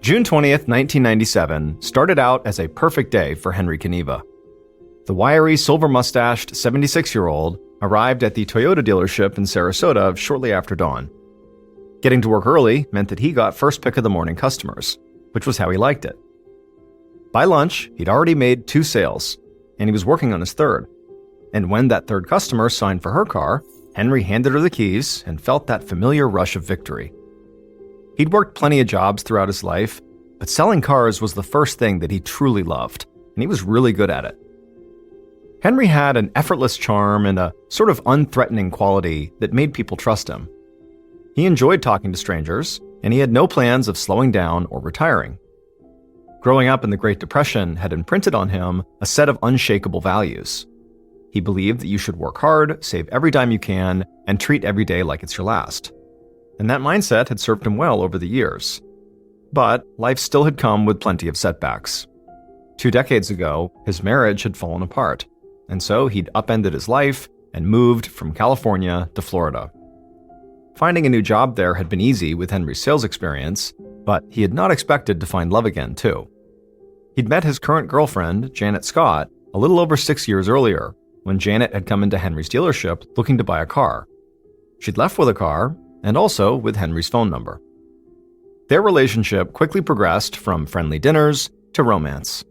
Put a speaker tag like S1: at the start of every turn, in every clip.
S1: June 20th, 1997 started out as a perfect day for Henry Kneva. The wiry, silver-mustached 76-year-old arrived at the Toyota dealership in Sarasota shortly after dawn. Getting to work early meant that he got first pick of the morning customers, which was how he liked it. By lunch, he'd already made 2 sales, and he was working on his third. And when that third customer signed for her car, Henry handed her the keys and felt that familiar rush of victory. He'd worked plenty of jobs throughout his life, but selling cars was the first thing that he truly loved, and he was really good at it. Henry had an effortless charm and a sort of unthreatening quality that made people trust him. He enjoyed talking to strangers, and he had no plans of slowing down or retiring. Growing up in the Great Depression had imprinted on him a set of unshakable values. He believed that you should work hard, save every dime you can, and treat every day like it's your last. And that mindset had served him well over the years. But life still had come with plenty of setbacks. 2 decades ago, his marriage had fallen apart, and so he'd upended his life and moved from California to Florida. Finding a new job there had been easy with Henry's sales experience, but he had not expected to find love again, too. He'd met his current girlfriend, Janet Scott, a little over 6 years earlier, when Janet had come into Henry's dealership looking to buy a car. She'd left with a car, and also with Henry's phone number. Their relationship quickly progressed from friendly dinners to romance.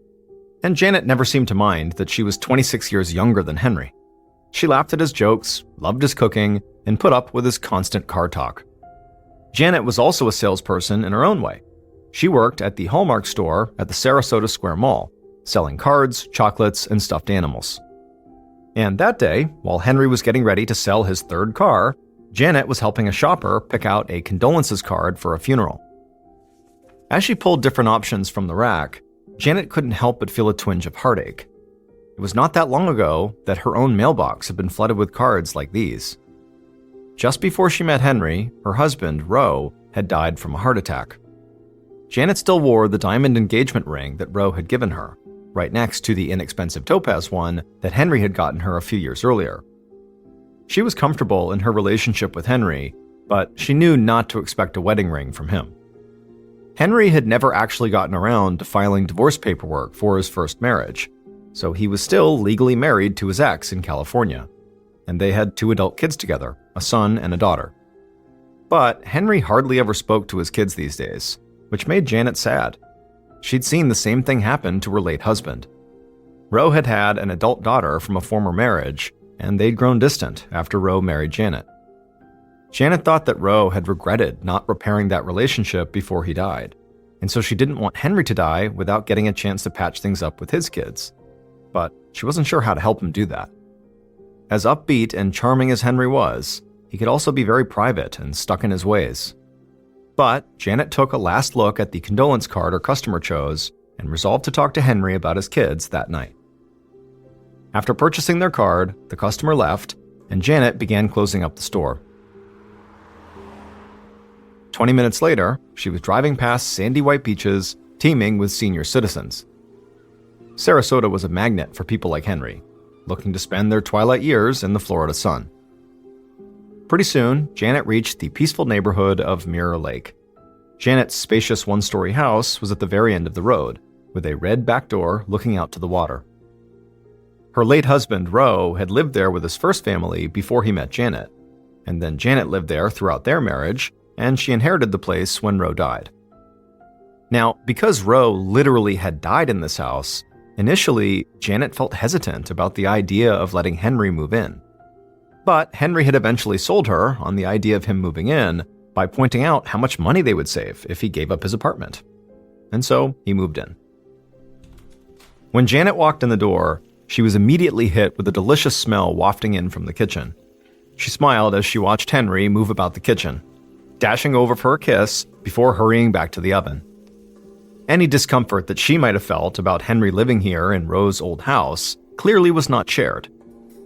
S1: And Janet never seemed to mind that she was 26 years younger than Henry. She laughed at his jokes, loved his cooking, and put up with his constant car talk. Janet was also a salesperson in her own way. She worked at the Hallmark store at the Sarasota Square Mall, selling cards, chocolates, and stuffed animals. And that day, while Henry was getting ready to sell his third car, Janet was helping a shopper pick out a condolences card for a funeral. As she pulled different options from the rack, Janet couldn't help but feel a twinge of heartache. It was not that long ago that her own mailbox had been flooded with cards like these. Just before she met Henry, her husband, Roe, had died from a heart attack. Janet still wore the diamond engagement ring that Roe had given her, right next to the inexpensive topaz one that Henry had gotten her a few years earlier. She was comfortable in her relationship with Henry, but she knew not to expect a wedding ring from him. Henry had never actually gotten around to filing divorce paperwork for his first marriage, so he was still legally married to his ex in California, and they had 2 adult kids together, a son and a daughter. But Henry hardly ever spoke to his kids these days, which made Janet sad. She'd seen the same thing happen to her late husband. Roe had had an adult daughter from a former marriage, and they'd grown distant after Roe married Janet. Janet thought that Roe had regretted not repairing that relationship before he died, and so she didn't want Henry to die without getting a chance to patch things up with his kids. But she wasn't sure how to help him do that. As upbeat and charming as Henry was, he could also be very private and stuck in his ways. But Janet took a last look at the condolence card her customer chose and resolved to talk to Henry about his kids that night. After purchasing their card, the customer left, and Janet began closing up the store. 20 minutes later, she was driving past sandy white beaches teeming with senior citizens. Sarasota was a magnet for people like Henry, looking to spend their twilight years in the Florida sun. Pretty soon, Janet reached the peaceful neighborhood of Mirror Lake. Janet's spacious 1-story house was at the very end of the road, with a red back door looking out to the water. Her late husband, Roe, had lived there with his first family before he met Janet, and then Janet lived there throughout their marriage, and she inherited the place when Roe died. Now, because Roe literally had died in this house, initially, Janet felt hesitant about the idea of letting Henry move in. But Henry had eventually sold her on the idea of him moving in by pointing out how much money they would save if he gave up his apartment. And so he moved in. When Janet walked in the door, she was immediately hit with a delicious smell wafting in from the kitchen. She smiled as she watched Henry move about the kitchen, dashing over for a kiss before hurrying back to the oven. Any discomfort that she might have felt about Henry living here in Roe's old house clearly was not shared.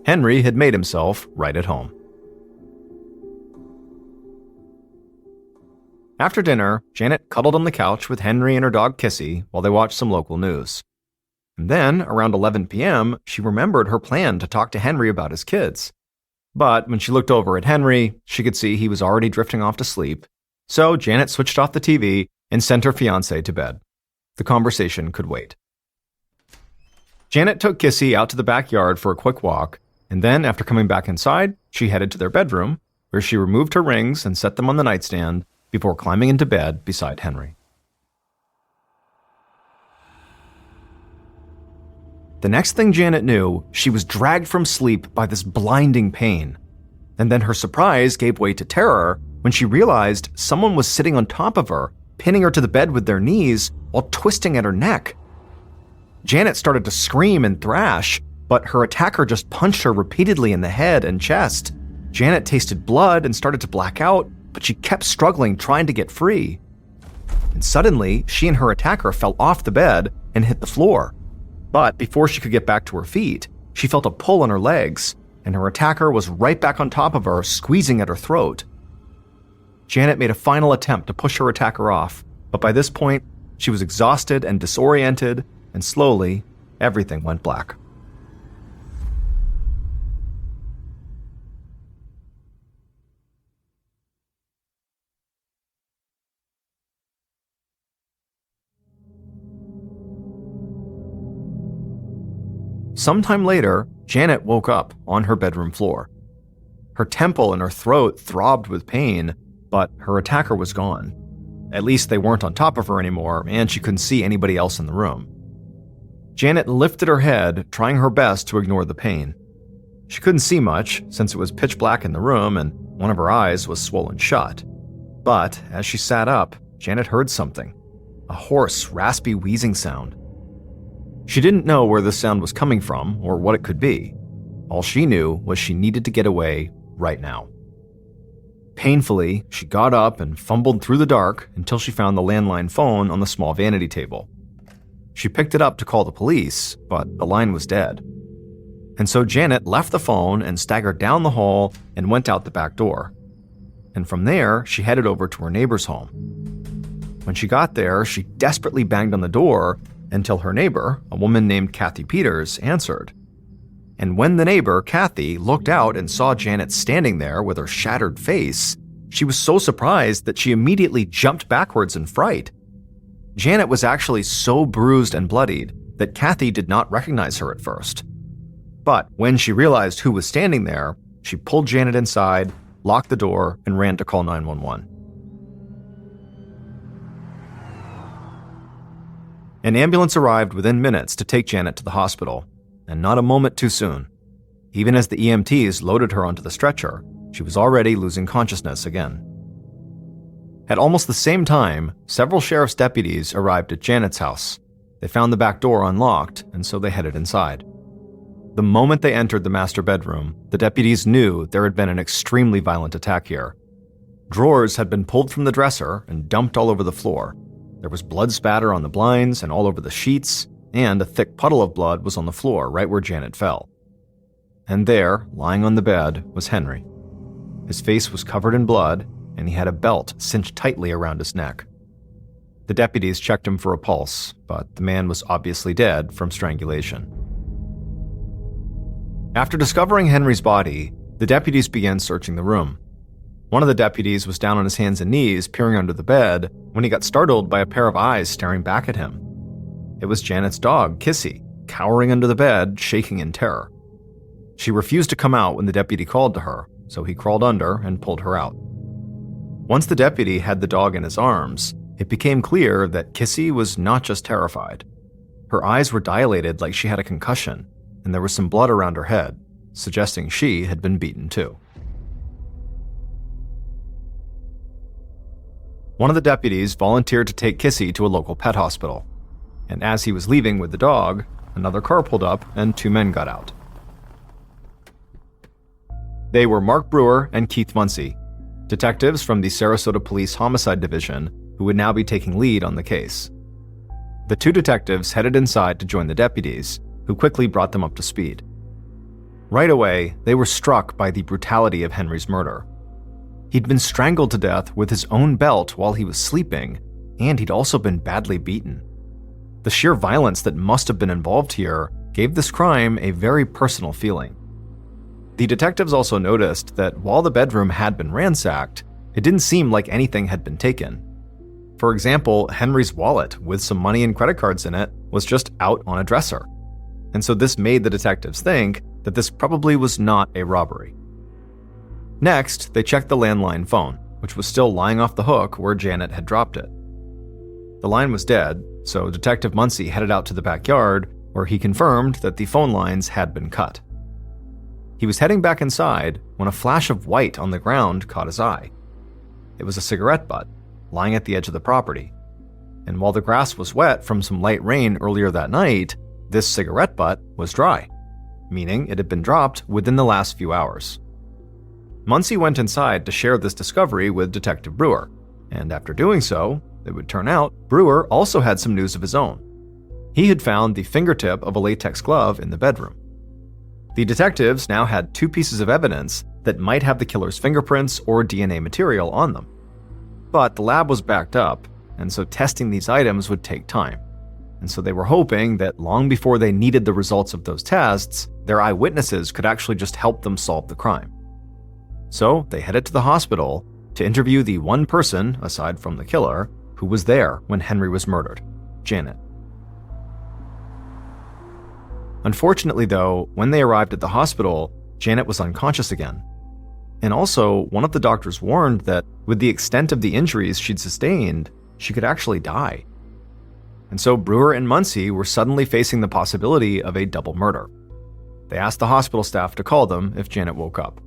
S1: Henry had made himself right at home. After dinner, Janet cuddled on the couch with Henry and her dog Kissy while they watched some local news. And then, around 11 p.m., she remembered her plan to talk to Henry about his kids. But when she looked over at Henry, she could see he was already drifting off to sleep. So Janet switched off the TV and sent her fiancé to bed. The conversation could wait. Janet took Kissy out to the backyard for a quick walk, and then, after coming back inside, she headed to their bedroom, where she removed her rings and set them on the nightstand before climbing into bed beside Henry. The next thing Janet knew, she was dragged from sleep by this blinding pain. And then her surprise gave way to terror when she realized someone was sitting on top of her, pinning her to the bed with their knees while twisting at her neck. Janet started to scream and thrash, but her attacker just punched her repeatedly in the head and chest. Janet tasted blood and started to black out, but she kept struggling, trying to get free. And suddenly, she and her attacker fell off the bed and hit the floor. But before she could get back to her feet, she felt a pull on her legs, and her attacker was right back on top of her, squeezing at her throat. Janet made a final attempt to push her attacker off, but by this point, she was exhausted and disoriented, and slowly, everything went black. Sometime later, Janet woke up on her bedroom floor. Her temple and her throat throbbed with pain, but her attacker was gone. At least they weren't on top of her anymore, and she couldn't see anybody else in the room. Janet lifted her head, trying her best to ignore the pain. She couldn't see much, since it was pitch black in the room and one of her eyes was swollen shut. But as she sat up, Janet heard something, a hoarse, raspy wheezing sound. She didn't know where the sound was coming from or what it could be. All she knew was she needed to get away right now. Painfully, she got up and fumbled through the dark until she found the landline phone on the small vanity table. She picked it up to call the police, but the line was dead. And so Janet left the phone and staggered down the hall and went out the back door. And from there, she headed over to her neighbor's home. When she got there, she desperately banged on the door until her neighbor, a woman named Kathy Peters, answered. And when the neighbor, Kathy, looked out and saw Janet standing there with her shattered face, she was so surprised that she immediately jumped backwards in fright. Janet was actually so bruised and bloodied that Kathy did not recognize her at first. But when she realized who was standing there, she pulled Janet inside, locked the door, and ran to call 911. An ambulance arrived within minutes to take Janet to the hospital, and not a moment too soon. Even as the EMTs loaded her onto the stretcher, she was already losing consciousness again. At almost the same time, several sheriff's deputies arrived at Janet's house. They found the back door unlocked, and so they headed inside. The moment they entered the master bedroom, the deputies knew there had been an extremely violent attack here. Drawers had been pulled from the dresser and dumped all over the floor. There was blood spatter on the blinds and all over the sheets, and a thick puddle of blood was on the floor right where Janet fell. And there, lying on the bed, was Henry. His face was covered in blood, and he had a belt cinched tightly around his neck. The deputies checked him for a pulse, but the man was obviously dead from strangulation. After discovering Henry's body, the deputies began searching the room. One of the deputies was down on his hands and knees, peering under the bed, when he got startled by a pair of eyes staring back at him. It was Janet's dog, Kissy, cowering under the bed, shaking in terror. She refused to come out when the deputy called to her, so he crawled under and pulled her out. Once the deputy had the dog in his arms, it became clear that Kissy was not just terrified. Her eyes were dilated like she had a concussion, and there was some blood around her head, suggesting she had been beaten too. One of the deputies volunteered to take Kissy to a local pet hospital, and as he was leaving with the dog, another car pulled up and two men got out. They were Mark Brewer and Keith Muncy, detectives from the Sarasota Police Homicide Division who would now be taking lead on the case. The two detectives headed inside to join the deputies, who quickly brought them up to speed. Right away, they were struck by the brutality of Henry's murder. He'd been strangled to death with his own belt while he was sleeping, and he'd also been badly beaten. The sheer violence that must have been involved here gave this crime a very personal feeling. The detectives also noticed that while the bedroom had been ransacked, it didn't seem like anything had been taken. For example, Henry's wallet with some money and credit cards in it was just out on a dresser. And so this made the detectives think that this probably was not a robbery. Next, they checked the landline phone, which was still lying off the hook where Janet had dropped it. The line was dead, so Detective Muncy headed out to the backyard where he confirmed that the phone lines had been cut. He was heading back inside when a flash of white on the ground caught his eye. It was a cigarette butt lying at the edge of the property. And while the grass was wet from some light rain earlier that night, this cigarette butt was dry, meaning it had been dropped within the last few hours. Muncy went inside to share this discovery with Detective Brewer, and after doing so, it would turn out Brewer also had some news of his own. He had found the fingertip of a latex glove in the bedroom. The detectives now had 2 pieces of evidence that might have the killer's fingerprints or DNA material on them. But the lab was backed up, and so testing these items would take time. And so they were hoping that long before they needed the results of those tests, their eyewitnesses could actually just help them solve the crime. So they headed to the hospital to interview the one person, aside from the killer, who was there when Henry was murdered, Janet. Unfortunately, though, when they arrived at the hospital, Janet was unconscious again. And also, one of the doctors warned that with the extent of the injuries she'd sustained, she could actually die. And so Brewer and Muncy were suddenly facing the possibility of a double murder. They asked the hospital staff to call them if Janet woke up.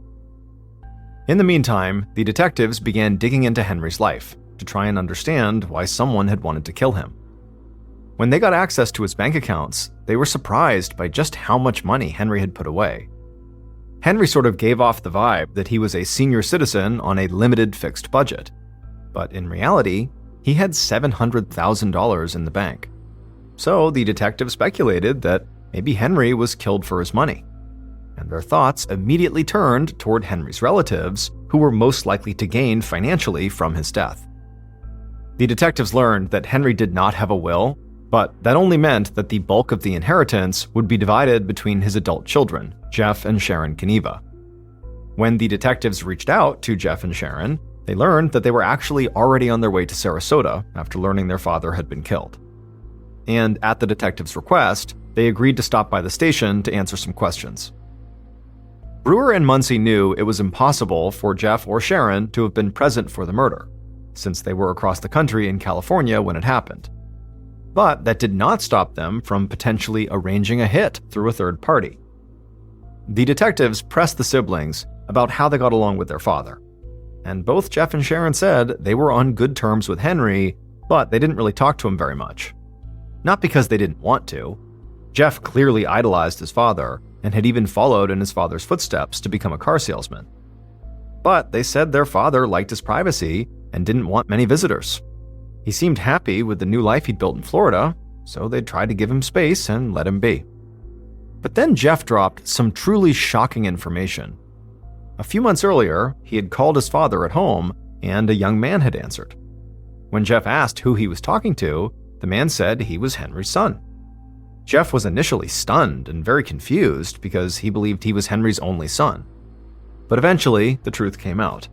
S1: In the meantime, the detectives began digging into Henry's life to try and understand why someone had wanted to kill him. When they got access to his bank accounts, they were surprised by just how much money Henry had put away. Henry sort of gave off the vibe that he was a senior citizen on a limited fixed budget, but in reality, he had $700,000 in the bank. So the detectives speculated that maybe Henry was killed for his money. And their thoughts immediately turned toward Henry's relatives, who were most likely to gain financially from his death. The detectives learned that Henry did not have a will, but that only meant that the bulk of the inheritance would be divided between his adult children, Jeff and Sharon Kneva. When the detectives reached out to Jeff and Sharon, they learned that they were actually already on their way to Sarasota after learning their father had been killed. And at the detectives' request, they agreed to stop by the station to answer some questions. Brewer and Muncy knew it was impossible for Jeff or Sharon to have been present for the murder, since they were across the country in California when it happened. But that did not stop them from potentially arranging a hit through a third party. The detectives pressed the siblings about how they got along with their father, and both Jeff and Sharon said they were on good terms with Henry, but they didn't really talk to him very much. Not because they didn't want to. Jeff clearly idolized his father and had even followed in his father's footsteps to become a car salesman. But they said their father liked his privacy and didn't want many visitors. He seemed happy with the new life he'd built in Florida, so they tried to give him space and let him be. But then Jeff dropped some truly shocking information. A few months earlier, he had called his father at home, and a young man had answered. When Jeff asked who he was talking to, the man said he was Henry's son. Jeff was initially stunned and very confused because he believed he was Henry's only son. But eventually, the truth came out.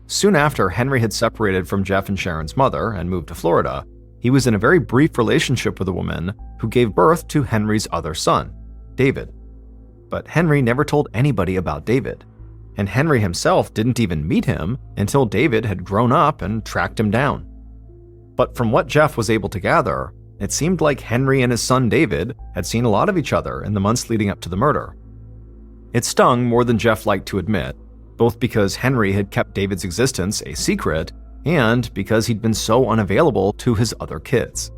S1: Soon after Henry had separated from Jeff and Sharon's mother and moved to Florida, he was in a very brief relationship with a woman who gave birth to Henry's other son, David. But Henry never told anybody about David, and Henry himself didn't even meet him until David had grown up and tracked him down. But from what Jeff was able to gather, it seemed like Henry and his son David had seen a lot of each other in the months leading up to the murder. It stung more than Jeff liked to admit, both because Henry had kept David's existence a secret and because he'd been so unavailable to his other kids.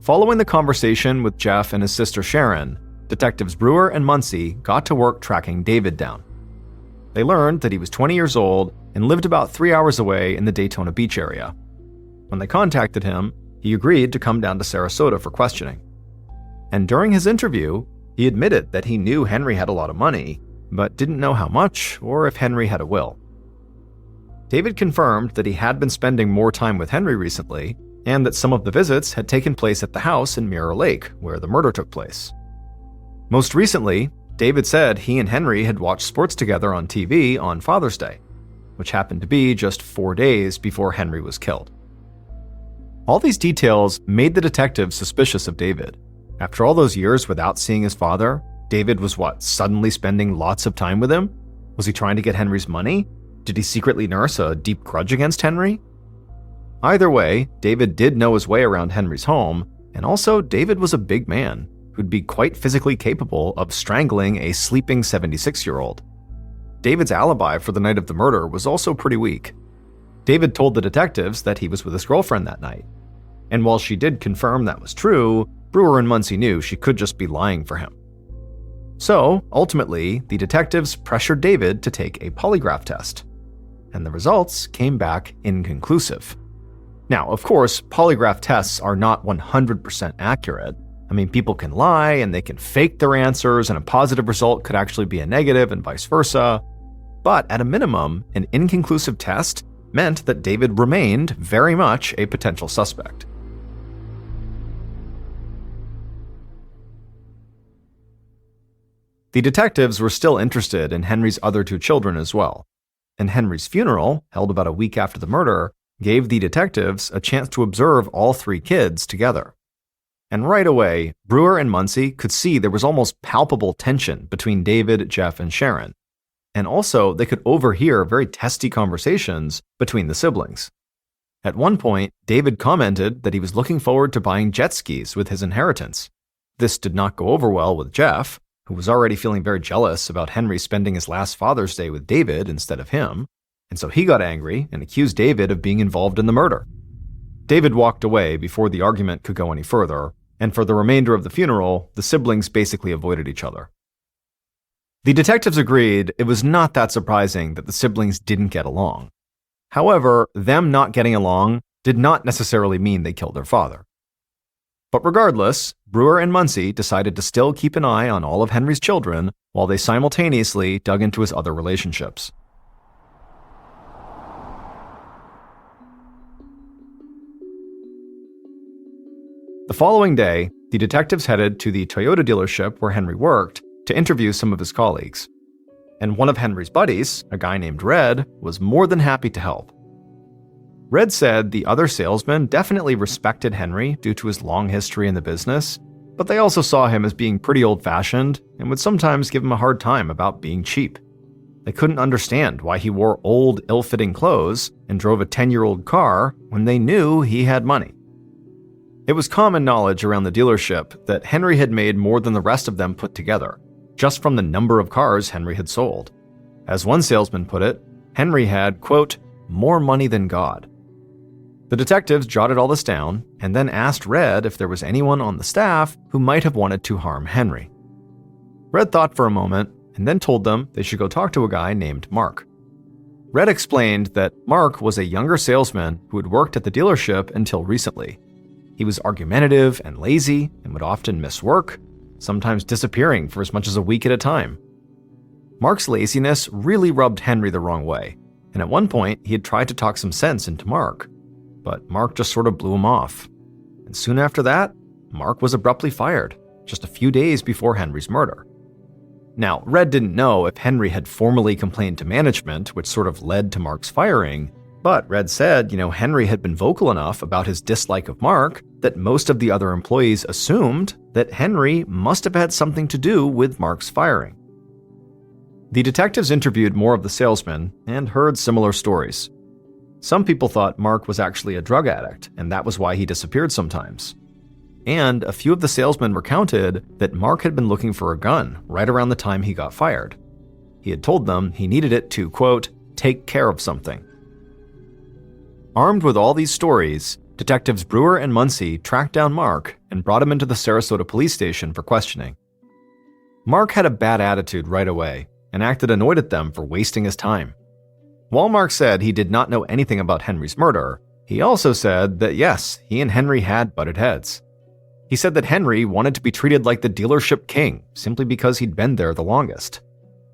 S1: Following the conversation with Jeff and his sister Sharon, detectives Brewer and Muncy got to work tracking David down. They learned that he was 20 years old and lived about 3 hours away in the Daytona Beach area. When they contacted him, he agreed to come down to Sarasota for questioning. And during his interview, he admitted that he knew Henry had a lot of money, but didn't know how much or if Henry had a will. David confirmed that he had been spending more time with Henry recently, and that some of the visits had taken place at the house in Mirror Lake, where the murder took place. Most recently, David said he and Henry had watched sports together on TV on Father's Day, which happened to be just 4 days before Henry was killed. All these details made the detectives suspicious of David. After all those years without seeing his father, David was suddenly spending lots of time with him? Was he trying to get Henry's money? Did he secretly nurse a deep grudge against Henry? Either way, David did know his way around Henry's home, and also David was a big man who'd be quite physically capable of strangling a sleeping 76-year-old. David's alibi for the night of the murder was also pretty weak. David told the detectives that he was with his girlfriend that night. And while she did confirm that was true, Brewer and Muncie knew she could just be lying for him. So, ultimately, the detectives pressured David to take a polygraph test. And the results came back inconclusive. Now, of course, polygraph tests are not 100% accurate. I mean, people can lie and they can fake their answers, and a positive result could actually be a negative and vice versa. But at a minimum, an inconclusive test meant that David remained very much a potential suspect. The detectives were still interested in Henry's other two children as well, and Henry's funeral, held about a week after the murder, gave the detectives a chance to observe all three kids together. And right away, Brewer and Muncie could see there was almost palpable tension between David, Jeff, and Sharon. And also, they could overhear very testy conversations between the siblings. At one point, David commented that he was looking forward to buying jet skis with his inheritance. This did not go over well with Jeff, who was already feeling very jealous about Henry spending his last Father's Day with David instead of him, and so he got angry and accused David of being involved in the murder. David walked away before the argument could go any further, and for the remainder of the funeral, the siblings basically avoided each other. The detectives agreed it was not that surprising that the siblings didn't get along. However, them not getting along did not necessarily mean they killed their father. But regardless, Brewer and Muncie decided to still keep an eye on all of Henry's children while they simultaneously dug into his other relationships. The following day, the detectives headed to the Toyota dealership where Henry worked to interview some of his colleagues. And one of Henry's buddies, a guy named Red, was more than happy to help. Red said the other salesmen definitely respected Henry due to his long history in the business, but they also saw him as being pretty old-fashioned and would sometimes give him a hard time about being cheap. They couldn't understand why he wore old, ill-fitting clothes and drove a 10-year-old car when they knew he had money. It was common knowledge around the dealership that Henry had made more than the rest of them put together, just from the number of cars Henry had sold. As one salesman put it, Henry had, quote, more money than God. The detectives jotted all this down and then asked Red if there was anyone on the staff who might have wanted to harm Henry. Red thought for a moment and then told them they should go talk to a guy named Mark. Red explained that Mark was a younger salesman who had worked at the dealership until recently. He was argumentative and lazy and would often miss work, sometimes disappearing for as much as a week at a time. Mark's laziness really rubbed Henry the wrong way, and at one point he had tried to talk some sense into Mark, but Mark just sort of blew him off. And soon after that, Mark was abruptly fired, just a few days before Henry's murder. Now, Red didn't know if Henry had formally complained to management, which sort of led to Mark's firing, but Red said, Henry had been vocal enough about his dislike of Mark that most of the other employees assumed that Henry must have had something to do with Mark's firing. The detectives interviewed more of the salesmen and heard similar stories. Some people thought Mark was actually a drug addict, and that was why he disappeared sometimes. And a few of the salesmen recounted that Mark had been looking for a gun right around the time he got fired. He had told them he needed it to, quote, take care of something. Armed with all these stories, Detectives Brewer and Muncie tracked down Mark and brought him into the Sarasota police station for questioning. Mark had a bad attitude right away and acted annoyed at them for wasting his time. While Mark said he did not know anything about Henry's murder, he also said that yes, he and Henry had butted heads. He said that Henry wanted to be treated like the dealership king simply because he'd been there the longest.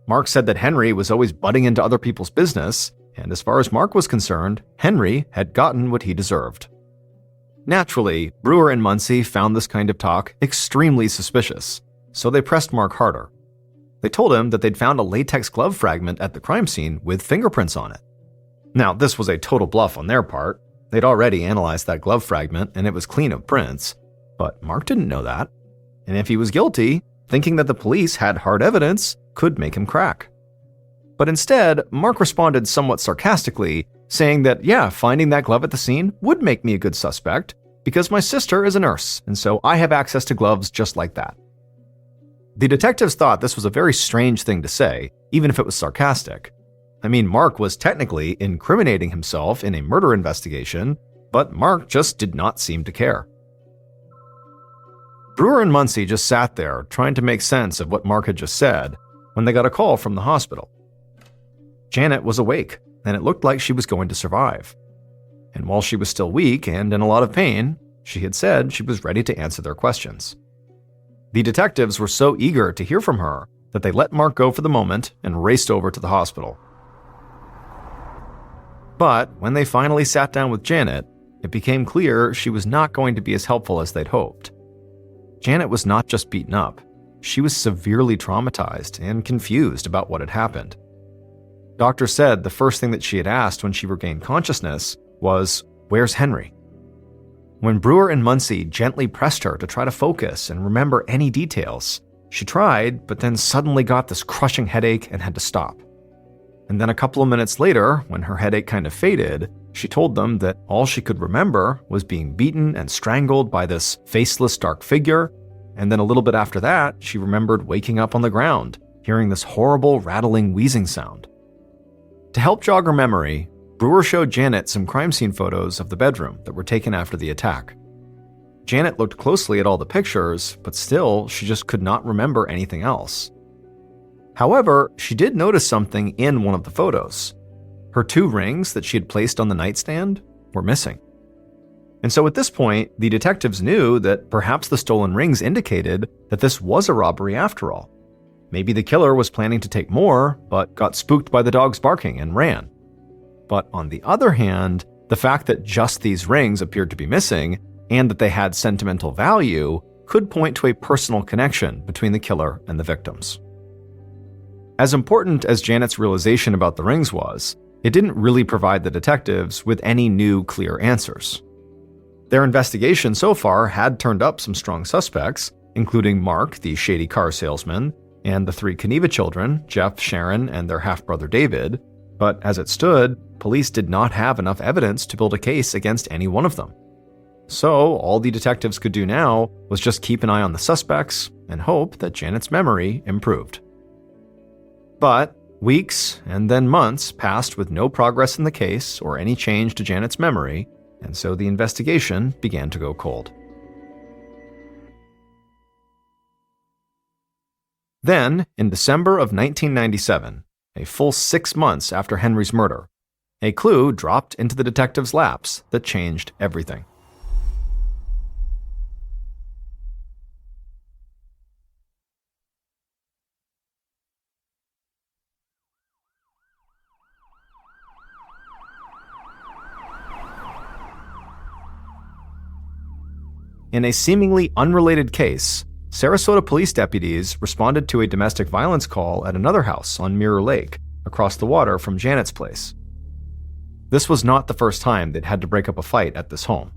S1: Mark said that Henry was always butting into other people's business, and as far as Mark was concerned, Henry had gotten what he deserved. Naturally, Brewer and Muncie found this kind of talk extremely suspicious, so they pressed Mark harder. They told him that they'd found a latex glove fragment at the crime scene with fingerprints on it. Now, this was a total bluff on their part. They'd already analyzed that glove fragment and it was clean of prints, but Mark didn't know that. And if he was guilty, thinking that the police had hard evidence could make him crack. But instead, Mark responded somewhat sarcastically, saying that, yeah, finding that glove at the scene would make me a good suspect, because my sister is a nurse, and so I have access to gloves just like that. The detectives thought this was a very strange thing to say, even if it was sarcastic. I mean, Mark was technically incriminating himself in a murder investigation, but Mark just did not seem to care. Brewer and Muncie just sat there, trying to make sense of what Mark had just said, when they got a call from the hospital. Janet was awake, and it looked like she was going to survive. And while she was still weak and in a lot of pain, she had said she was ready to answer their questions. The detectives were so eager to hear from her that they let Mark go for the moment and raced over to the hospital. But when they finally sat down with Janet, it became clear she was not going to be as helpful as they'd hoped. Janet was not just beaten up, she was severely traumatized and confused about what had happened. Doctors said the first thing that she had asked when she regained consciousness was, "Where's Henry?" When Brewer and Muncie gently pressed her to try to focus and remember any details, she tried, but then suddenly got this crushing headache and had to stop. And then a couple of minutes later, when her headache kind of faded, she told them that all she could remember was being beaten and strangled by this faceless dark figure, and then a little bit after that, she remembered waking up on the ground, hearing this horrible rattling wheezing sound. To help jog her memory, Brewer showed Janet some crime scene photos of the bedroom that were taken after the attack. Janet looked closely at all the pictures, but still, she just could not remember anything else. However, she did notice something in one of the photos. Her 2 rings that she had placed on the nightstand were missing. And so at this point, the detectives knew that perhaps the stolen rings indicated that this was a robbery after all. Maybe the killer was planning to take more, but got spooked by the dogs barking and ran. But on the other hand, the fact that just these rings appeared to be missing and that they had sentimental value could point to a personal connection between the killer and the victims. As important as Janet's realization about the rings was, it didn't really provide the detectives with any new clear answers. Their investigation so far had turned up some strong suspects, including Mark, the shady car salesman, and the 3 Kneva children, Jeff, Sharon, and their half-brother David, but as it stood, police did not have enough evidence to build a case against any one of them. So all the detectives could do now was just keep an eye on the suspects and hope that Janet's memory improved. But weeks and then months passed with no progress in the case or any change to Janet's memory, and so the investigation began to go cold. Then, in December of 1997, a full 6 months after Henry's murder, a clue dropped into the detectives' laps that changed everything. In a seemingly unrelated case, Sarasota police deputies responded to a domestic violence call at another house on Mirror Lake, across the water from Janet's place. This was not the first time they'd had to break up a fight at this home.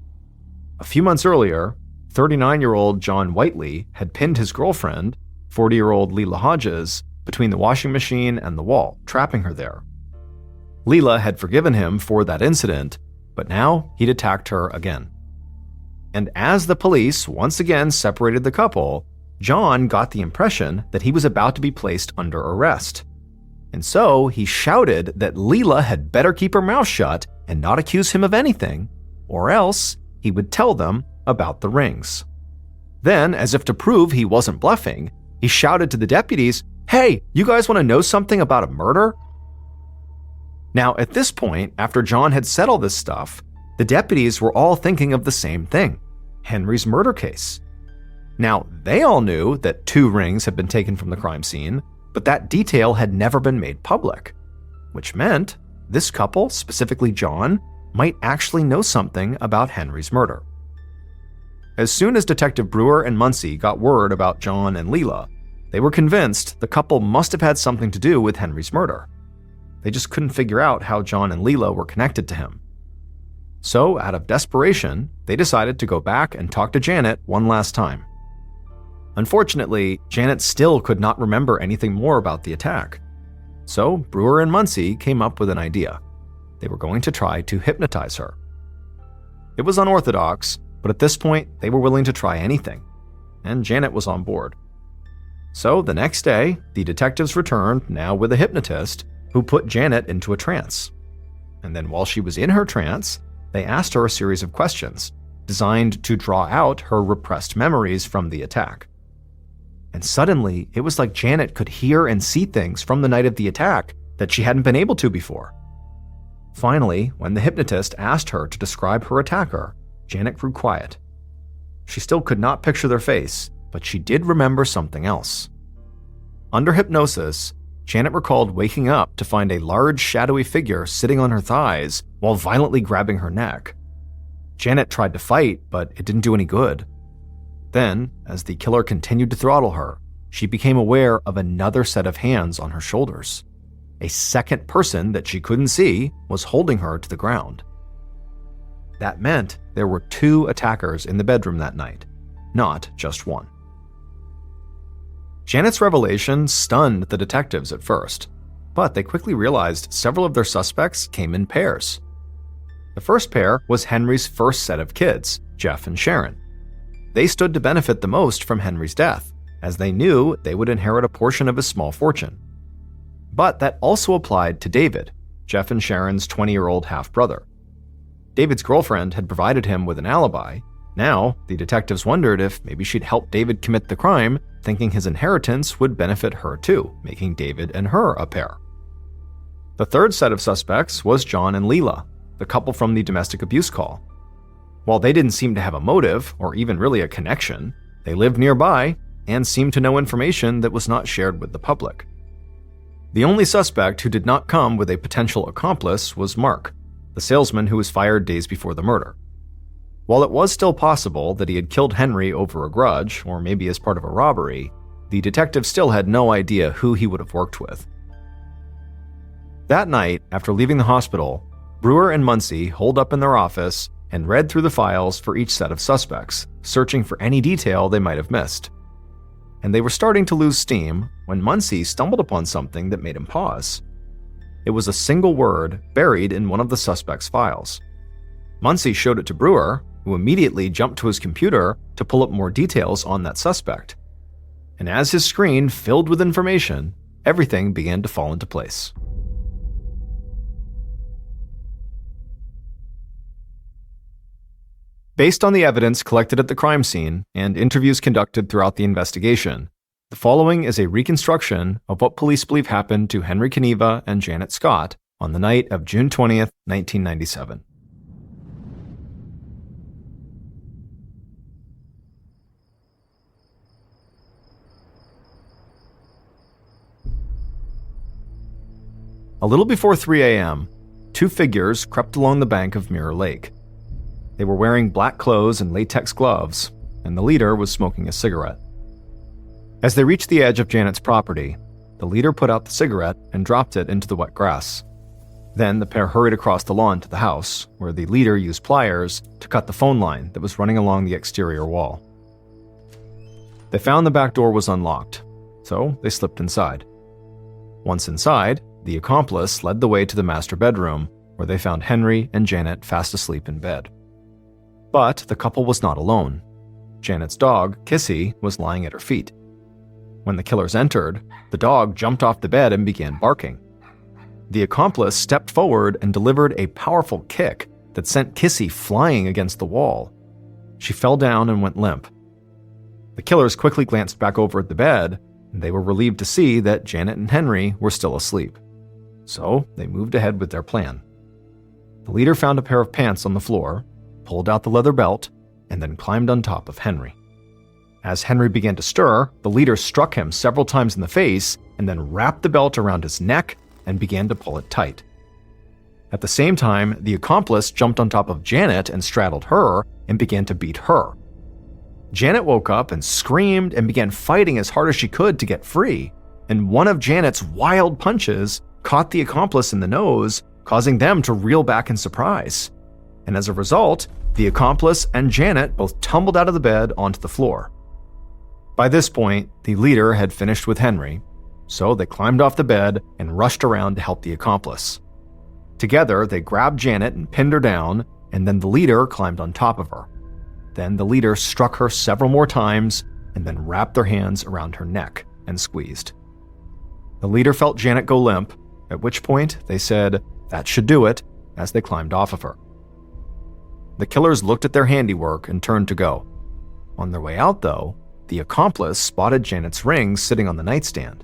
S1: A few months earlier, 39-year-old John Whiteley had pinned his girlfriend, 40-year-old Leela Hodges, between the washing machine and the wall, trapping her there. Leela had forgiven him for that incident, but now he'd attacked her again. And as the police once again separated the couple, John got the impression that he was about to be placed under arrest. And so he shouted that Leela had better keep her mouth shut and not accuse him of anything, or else he would tell them about the rings. Then, as if to prove he wasn't bluffing, he shouted to the deputies, "Hey, you guys want to know something about a murder?" Now, at this point, after John had said all this stuff, the deputies were all thinking of the same thing: Henry's murder case. Now, they all knew that 2 rings had been taken from the crime scene, but that detail had never been made public, which meant this couple, specifically John, might actually know something about Henry's murder. As soon as Detective Brewer and Muncie got word about John and Leela, they were convinced the couple must have had something to do with Henry's murder. They just couldn't figure out how John and Leela were connected to him. So, out of desperation, they decided to go back and talk to Janet one last time. Unfortunately, Janet still could not remember anything more about the attack. So, Brewer and Muncie came up with an idea. They were going to try to hypnotize her. It was unorthodox, but at this point, they were willing to try anything, and Janet was on board. So, the next day, the detectives returned, now with a hypnotist, who put Janet into a trance. And then while she was in her trance, they asked her a series of questions, designed to draw out her repressed memories from the attack. And suddenly, it was like Janet could hear and see things from the night of the attack that she hadn't been able to before. Finally, when the hypnotist asked her to describe her attacker, Janet grew quiet. She still could not picture their face, but she did remember something else. Under hypnosis, Janet recalled waking up to find a large shadowy figure sitting on her thighs while violently grabbing her neck. Janet tried to fight, but it didn't do any good. Then, as the killer continued to throttle her, she became aware of another set of hands on her shoulders. A second person that she couldn't see was holding her to the ground. That meant there were 2 attackers in the bedroom that night, not just one. Janet's revelation stunned the detectives at first, but they quickly realized several of their suspects came in pairs. The first pair was Henry's first set of kids, Jeff and Sharon. They stood to benefit the most from Henry's death, as they knew they would inherit a portion of his small fortune. But that also applied to David, Jeff and Sharon's 20-year-old half-brother. David's girlfriend had provided him with an alibi. Now, the detectives wondered if maybe she'd help David commit the crime, thinking his inheritance would benefit her too, making David and her a pair. The third set of suspects was John and Leela, the couple from the domestic abuse call. While they didn't seem to have a motive, or even really a connection, they lived nearby and seemed to know information that was not shared with the public. The only suspect who did not come with a potential accomplice was Mark, the salesman who was fired days before the murder. While it was still possible that he had killed Henry over a grudge, or maybe as part of a robbery, the detective still had no idea who he would have worked with. That night, after leaving the hospital, Brewer and Muncie holed up in their office and read through the files for each set of suspects, searching for any detail they might have missed. And they were starting to lose steam when Muncie stumbled upon something that made him pause. It was a single word buried in one of the suspect's files. Muncie showed it to Brewer, who immediately jumped to his computer to pull up more details on that suspect. And as his screen filled with information, everything began to fall into place. Based on the evidence collected at the crime scene and interviews conducted throughout the investigation, the following is a reconstruction of what police believe happened to Henry Kneva and Janet Scott on the night of June 20th, 1997. A little before 3 a.m., 2 figures crept along the bank of Mirror Lake. They were wearing black clothes and latex gloves, and the leader was smoking a cigarette. As they reached the edge of Janet's property, the leader put out the cigarette and dropped it into the wet grass. Then the pair hurried across the lawn to the house, where the leader used pliers to cut the phone line that was running along the exterior wall. They found the back door was unlocked, so they slipped inside. Once inside, the accomplice led the way to the master bedroom, where they found Henry and Janet fast asleep in bed. But the couple was not alone. Janet's dog, Kissy, was lying at her feet. When the killers entered, the dog jumped off the bed and began barking. The accomplice stepped forward and delivered a powerful kick that sent Kissy flying against the wall. She fell down and went limp. The killers quickly glanced back over at the bed, and they were relieved to see that Janet and Henry were still asleep. So they moved ahead with their plan. The leader found a pair of pants on the floor, pulled out the leather belt, and then climbed on top of Henry. As Henry began to stir, the leader struck him several times in the face and then wrapped the belt around his neck and began to pull it tight. At the same time, the accomplice jumped on top of Janet and straddled her and began to beat her. Janet woke up and screamed and began fighting as hard as she could to get free, and one of Janet's wild punches caught the accomplice in the nose, causing them to reel back in surprise. and as a result, the accomplice and Janet both tumbled out of the bed onto the floor. By this point, the leader had finished with Henry, so they climbed off the bed and rushed around to help the accomplice. Together, they grabbed Janet and pinned her down, and then the leader climbed on top of her. Then the leader struck her several more times and then wrapped their hands around her neck and squeezed. The leader felt Janet go limp, at which point they said, "That should do it," as they climbed off of her. The killers looked at their handiwork and turned to go. On their way out, though, the accomplice spotted Janet's ring sitting on the nightstand,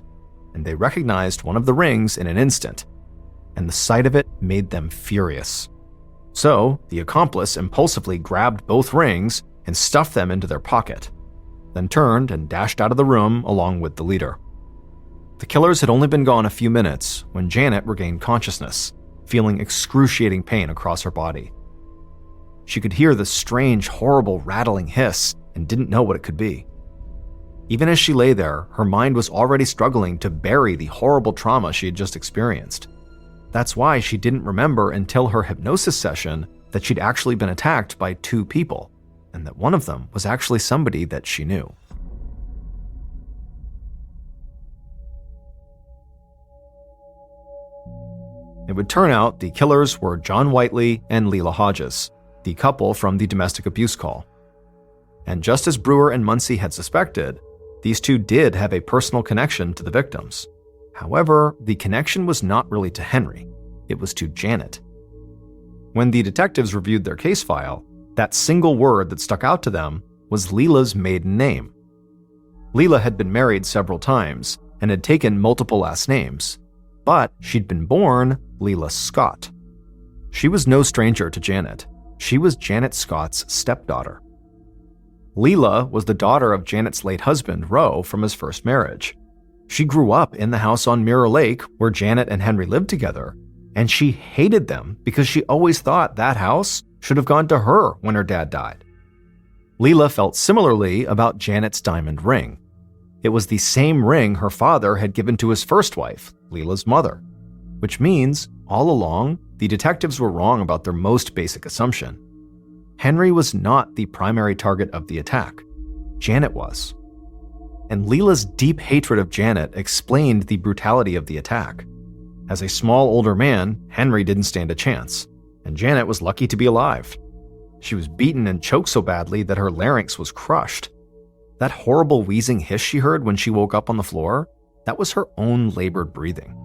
S1: and they recognized one of the rings in an instant, and the sight of it made them furious. So, the accomplice impulsively grabbed both rings and stuffed them into their pocket, then turned and dashed out of the room along with the leader. The killers had only been gone a few minutes when Janet regained consciousness, feeling excruciating pain across her body. She could hear the strange, horrible rattling hiss and didn't know what it could be. Even as she lay there, her mind was already struggling to bury the horrible trauma she had just experienced. That's why she didn't remember until her hypnosis session that she'd actually been attacked by 2 people, and that one of them was actually somebody that she knew. It would turn out the killers were John Whiteley and Leila Hodges, the couple from the domestic abuse call. And just as Brewer and Muncie had suspected, these two did have a personal connection to the victims. However, the connection was not really to Henry, it was to Janet. When the detectives reviewed their case file, that single word that stuck out to them was Leila's maiden name. Leila had been married several times and had taken multiple last names, but she'd been born Leila Scott. She was no stranger to Janet. She was Janet Scott's stepdaughter. Leila was the daughter of Janet's late husband, Roe, from his first marriage. She grew up in the house on Mirror Lake where Janet and Henry lived together, and she hated them because she always thought that house should have gone to her when her dad died. Leila felt similarly about Janet's diamond ring. It was the same ring her father had given to his first wife, Leila's mother, which means, all along, the detectives were wrong about their most basic assumption. Henry was not the primary target of the attack. Janet was. And Leila's deep hatred of Janet explained the brutality of the attack. As a small older man, Henry didn't stand a chance, and Janet was lucky to be alive. She was beaten and choked so badly that her larynx was crushed. That horrible wheezing hiss she heard when she woke up on the floor, that was her own labored breathing.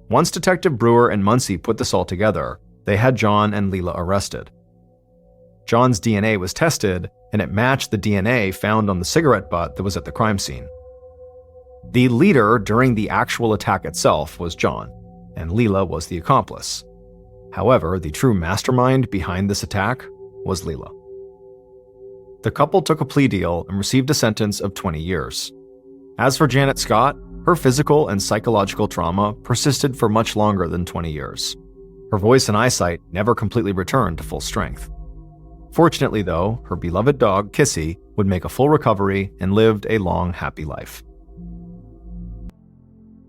S1: Once Detective Brewer and Muncie put this all together, they had John and Leila arrested. John's DNA was tested, and it matched the DNA found on the cigarette butt that was at the crime scene. The leader during the actual attack itself was John, and Leila was the accomplice. However, the true mastermind behind this attack was Leila. The couple took a plea deal and received a sentence of 20 years. As for Janet Scott, her physical and psychological trauma persisted for much longer than 20 years. Her voice and eyesight never completely returned to full strength. Fortunately, though, her beloved dog, Kissy, would make a full recovery and lived a long, happy life.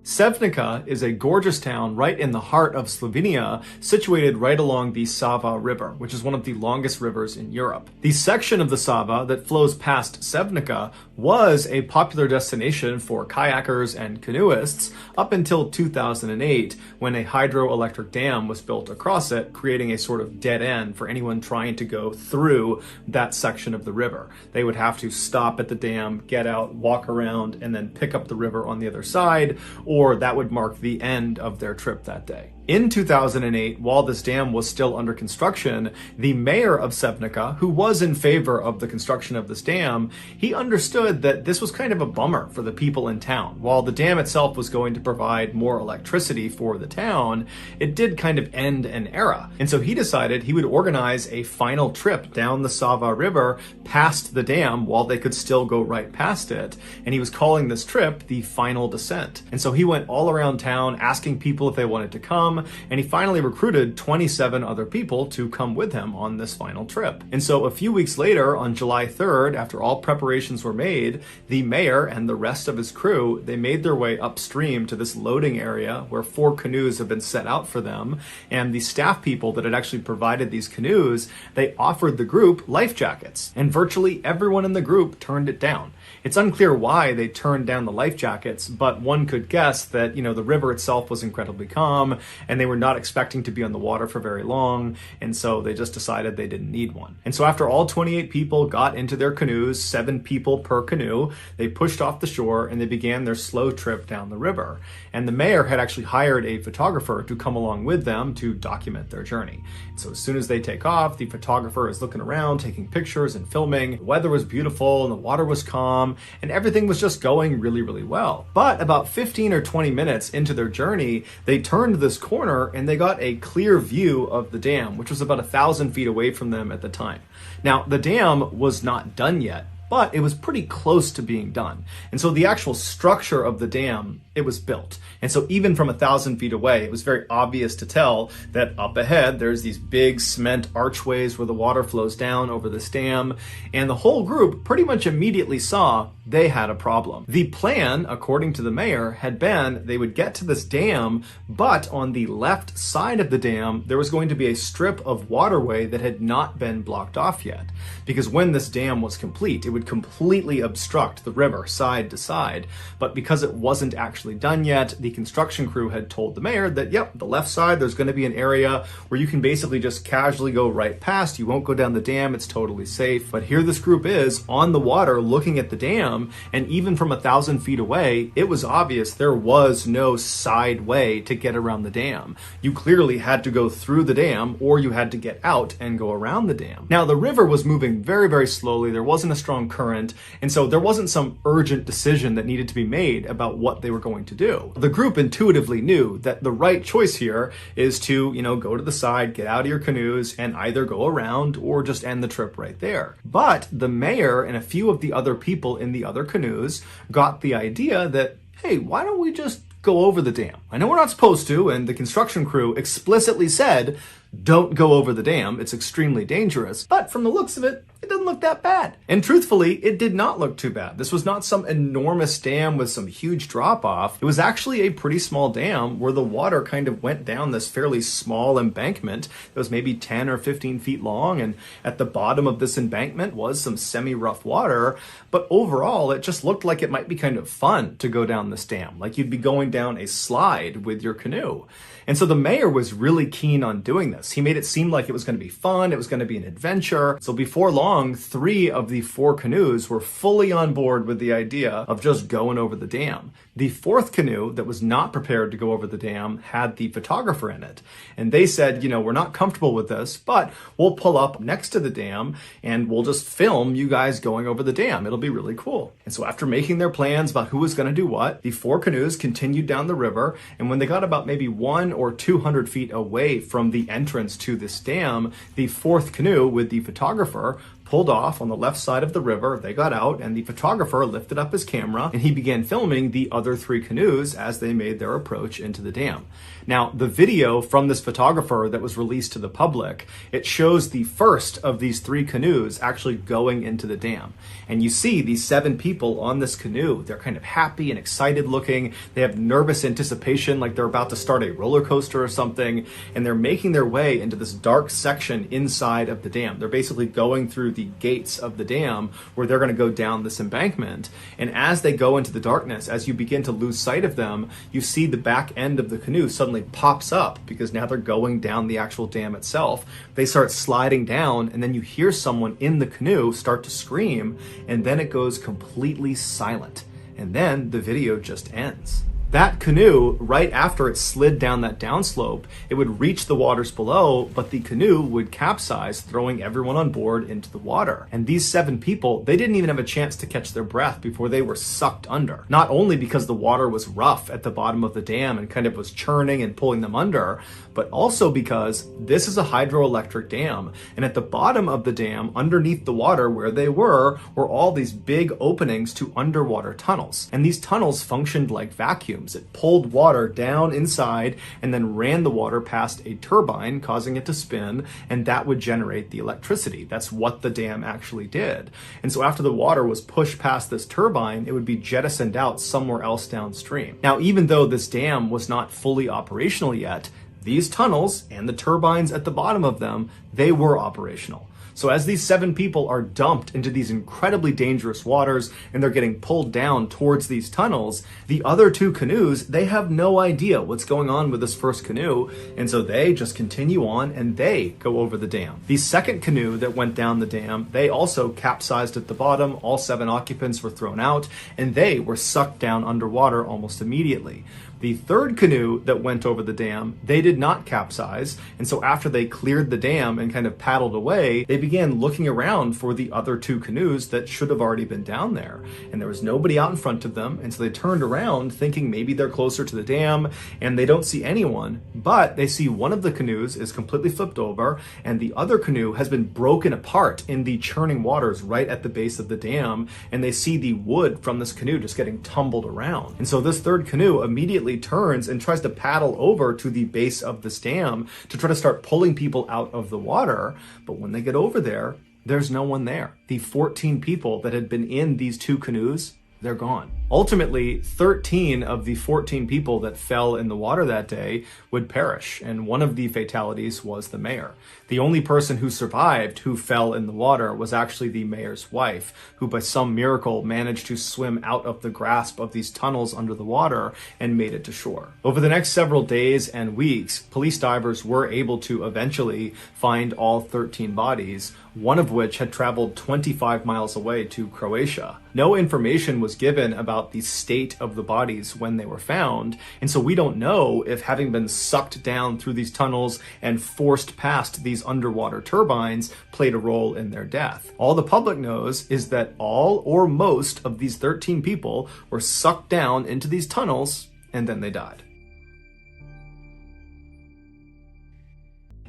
S2: Sevnica is a gorgeous town right in the heart of Slovenia, situated right along the Sava River, which is one of the longest rivers in Europe. The section of the Sava that flows past Sevnica was a popular destination for kayakers and canoeists up until 2008, when a hydroelectric dam was built across it, creating a sort of dead end for anyone trying to go through that section of the river. They would have to stop at the dam, get out, walk around, and then pick up the river on the other side, or that would mark the end of their trip that day. In 2008, while this dam was still under construction, the mayor of Sevnica, who was in favor of the construction of this dam, he understood that this was kind of a bummer for the people in town. While the dam itself was going to provide more electricity for the town, it did kind of end an era. And so he decided he would organize a final trip down the Sava River past the dam while they could still go right past it. And he was calling this trip the Final Descent. And so he went all around town asking people if they wanted to come, and he finally recruited 27 other people to come with him on this final trip. And so a few weeks later, on July 3rd, after all preparations were made, made, the mayor and the rest of his crew, they made their way upstream to this loading area where 4 canoes have been set out for them. And the staff people that had actually provided these canoes, they offered the group life jackets. And virtually everyone in the group turned it down. It's unclear why they turned down the life jackets, but one could guess that, the river itself was incredibly calm and they were not expecting to be on the water for very long. And so they just decided they didn't need one. And so after all 28 people got into their canoes, 7 people per canoe, they pushed off the shore and they began their slow trip down the river. And the mayor had actually hired a photographer to come along with them to document their journey. So as soon as they take off, the photographer is looking around, taking pictures and filming. The weather was beautiful and the water was calm and everything was just going really, really well. But about 15 or 20 minutes into their journey, they turned this corner and they got a clear view of the dam, which was about 1,000 feet away from them at the time. Now, the dam was not done yet, but it was pretty close to being done. And so the actual structure of the dam, it was built. And so even from 1,000 feet away, it was very obvious to tell that up ahead, there's these big cement archways where the water flows down over this dam. And the whole group pretty much immediately saw they had a problem. The plan, according to the mayor, had been they would get to this dam, but on the left side of the dam, there was going to be a strip of waterway that had not been blocked off yet. Because when this dam was complete, it would completely obstruct the river side to side. But because it wasn't actually done yet, the construction crew had told the mayor that, yep, the left side, there's going to be an area where you can basically just casually go right past. You won't go down the dam. It's totally safe. But here this group is on the water looking at the dam. And even from 1,000 feet away, it was obvious there was no side way to get around the dam. You clearly had to go through the dam or you had to get out and go around the dam. Now, the river was moving very, very slowly. There wasn't a strong current. And so there wasn't some urgent decision that needed to be made about what they were going to do. The group intuitively knew that the right choice here is to, go to the side, get out of your canoes and either go around or just end the trip right there. But the mayor and a few of the other people in the other canoes got the idea that, hey, why don't we just go over the dam? I know we're not supposed to, and the construction crew explicitly said, don't go over the dam. It's extremely dangerous. But from the looks of it, it doesn't look that bad. And truthfully, it did not look too bad. This was not some enormous dam with some huge drop off. It was actually a pretty small dam where the water kind of went down this fairly small embankment that was maybe 10 or 15 feet long. And at the bottom of this embankment was some semi-rough water. But overall, it just looked like it might be kind of fun to go down this dam, like you'd be going down a slide with your canoe. And so the mayor was really keen on doing this. He made it seem like it was going to be fun. It was going to be an adventure. So before long, 3 of the 4 canoes were fully on board with the idea of just going over the dam. The 4th canoe that was not prepared to go over the dam had the photographer in it. And they said, we're not comfortable with this, but we'll pull up next to the dam and we'll just film you guys going over the dam. It'll be really cool. And so after making their plans about who was going to do what, the 4 canoes continued down the river. And when they got about maybe 100 or 200 feet away from the entrance to this dam, the 4th canoe with the photographer pulled off on the left side of the river. They got out and the photographer lifted up his camera and he began filming the other 3 canoes as they made their approach into the dam. Now, the video from this photographer that was released to the public, it shows the first of these 3 canoes actually going into the dam. And you see these 7 people on this canoe. They're kind of happy and excited looking. They have nervous anticipation like they're about to start a roller coaster or something. And they're making their way into this dark section inside of the dam. They're basically going through the gates of the dam where they're going to go down this embankment. And as they go into the darkness, as you begin to lose sight of them, you see the back end of the canoe suddenly pops up because now they're going down the actual dam itself. They start sliding down and then you hear someone in the canoe start to scream and then it goes completely silent. And then the video just ends. That canoe, right after it slid down that downslope, it would reach the waters below, but the canoe would capsize, throwing everyone on board into the water. And these 7 people, they didn't even have a chance to catch their breath before they were sucked under. Not only because the water was rough at the bottom of the dam and kind of was churning and pulling them under, but also because this is a hydroelectric dam. And at the bottom of the dam, underneath the water where they were all these big openings to underwater tunnels. And these tunnels functioned like vacuum. vacuums. It pulled water down inside and then ran the water past a turbine, causing it to spin, and that would generate the electricity. That's what the dam actually did. And so after the water was pushed past this turbine, it would be jettisoned out somewhere else downstream. Now, even though this dam was not fully operational yet, these tunnels and the turbines at the bottom of them, they were operational. So as these 7 people are dumped into these incredibly dangerous waters and they're getting pulled down towards these tunnels, the other 2 canoes, they have no idea what's going on with this first canoe, and so they just continue on and they go over the dam. The second canoe that went down the dam, they also capsized at the bottom. All 7 occupants were thrown out and they were sucked down underwater almost immediately. The third canoe that went over the dam, they did not capsize, and so after they cleared the dam and kind of paddled away, they began looking around for the other 2 canoes that should have already been down there. And there was nobody out in front of them, and so they turned around thinking maybe they're closer to the dam, and they don't see anyone, but they see one of the canoes is completely flipped over, and the other canoe has been broken apart in the churning waters right at the base of the dam, and they see the wood from this canoe just getting tumbled around. And so this third canoe immediately turns and tries to paddle over to the base of this dam to try to start pulling people out of the water. But when they get over there, there's no one there. The 14 people that had been in these 2 canoes, they're gone. Ultimately, 13 of the 14 people that fell in the water that day would perish, and one of the fatalities was the mayor. The only person who survived who fell in the water was actually the mayor's wife, who by some miracle managed to swim out of the grasp of these tunnels under the water and made it to shore. Over the next several days and weeks, police divers were able to eventually find all 13 bodies, one of which had traveled 25 miles away to Croatia. No information was given about the state of the bodies when they were found, and so we don't know if having been sucked down through these tunnels and forced past these underwater turbines played a role in their death. All the public knows is that all or most of these 13 people were sucked down into these tunnels and then they died.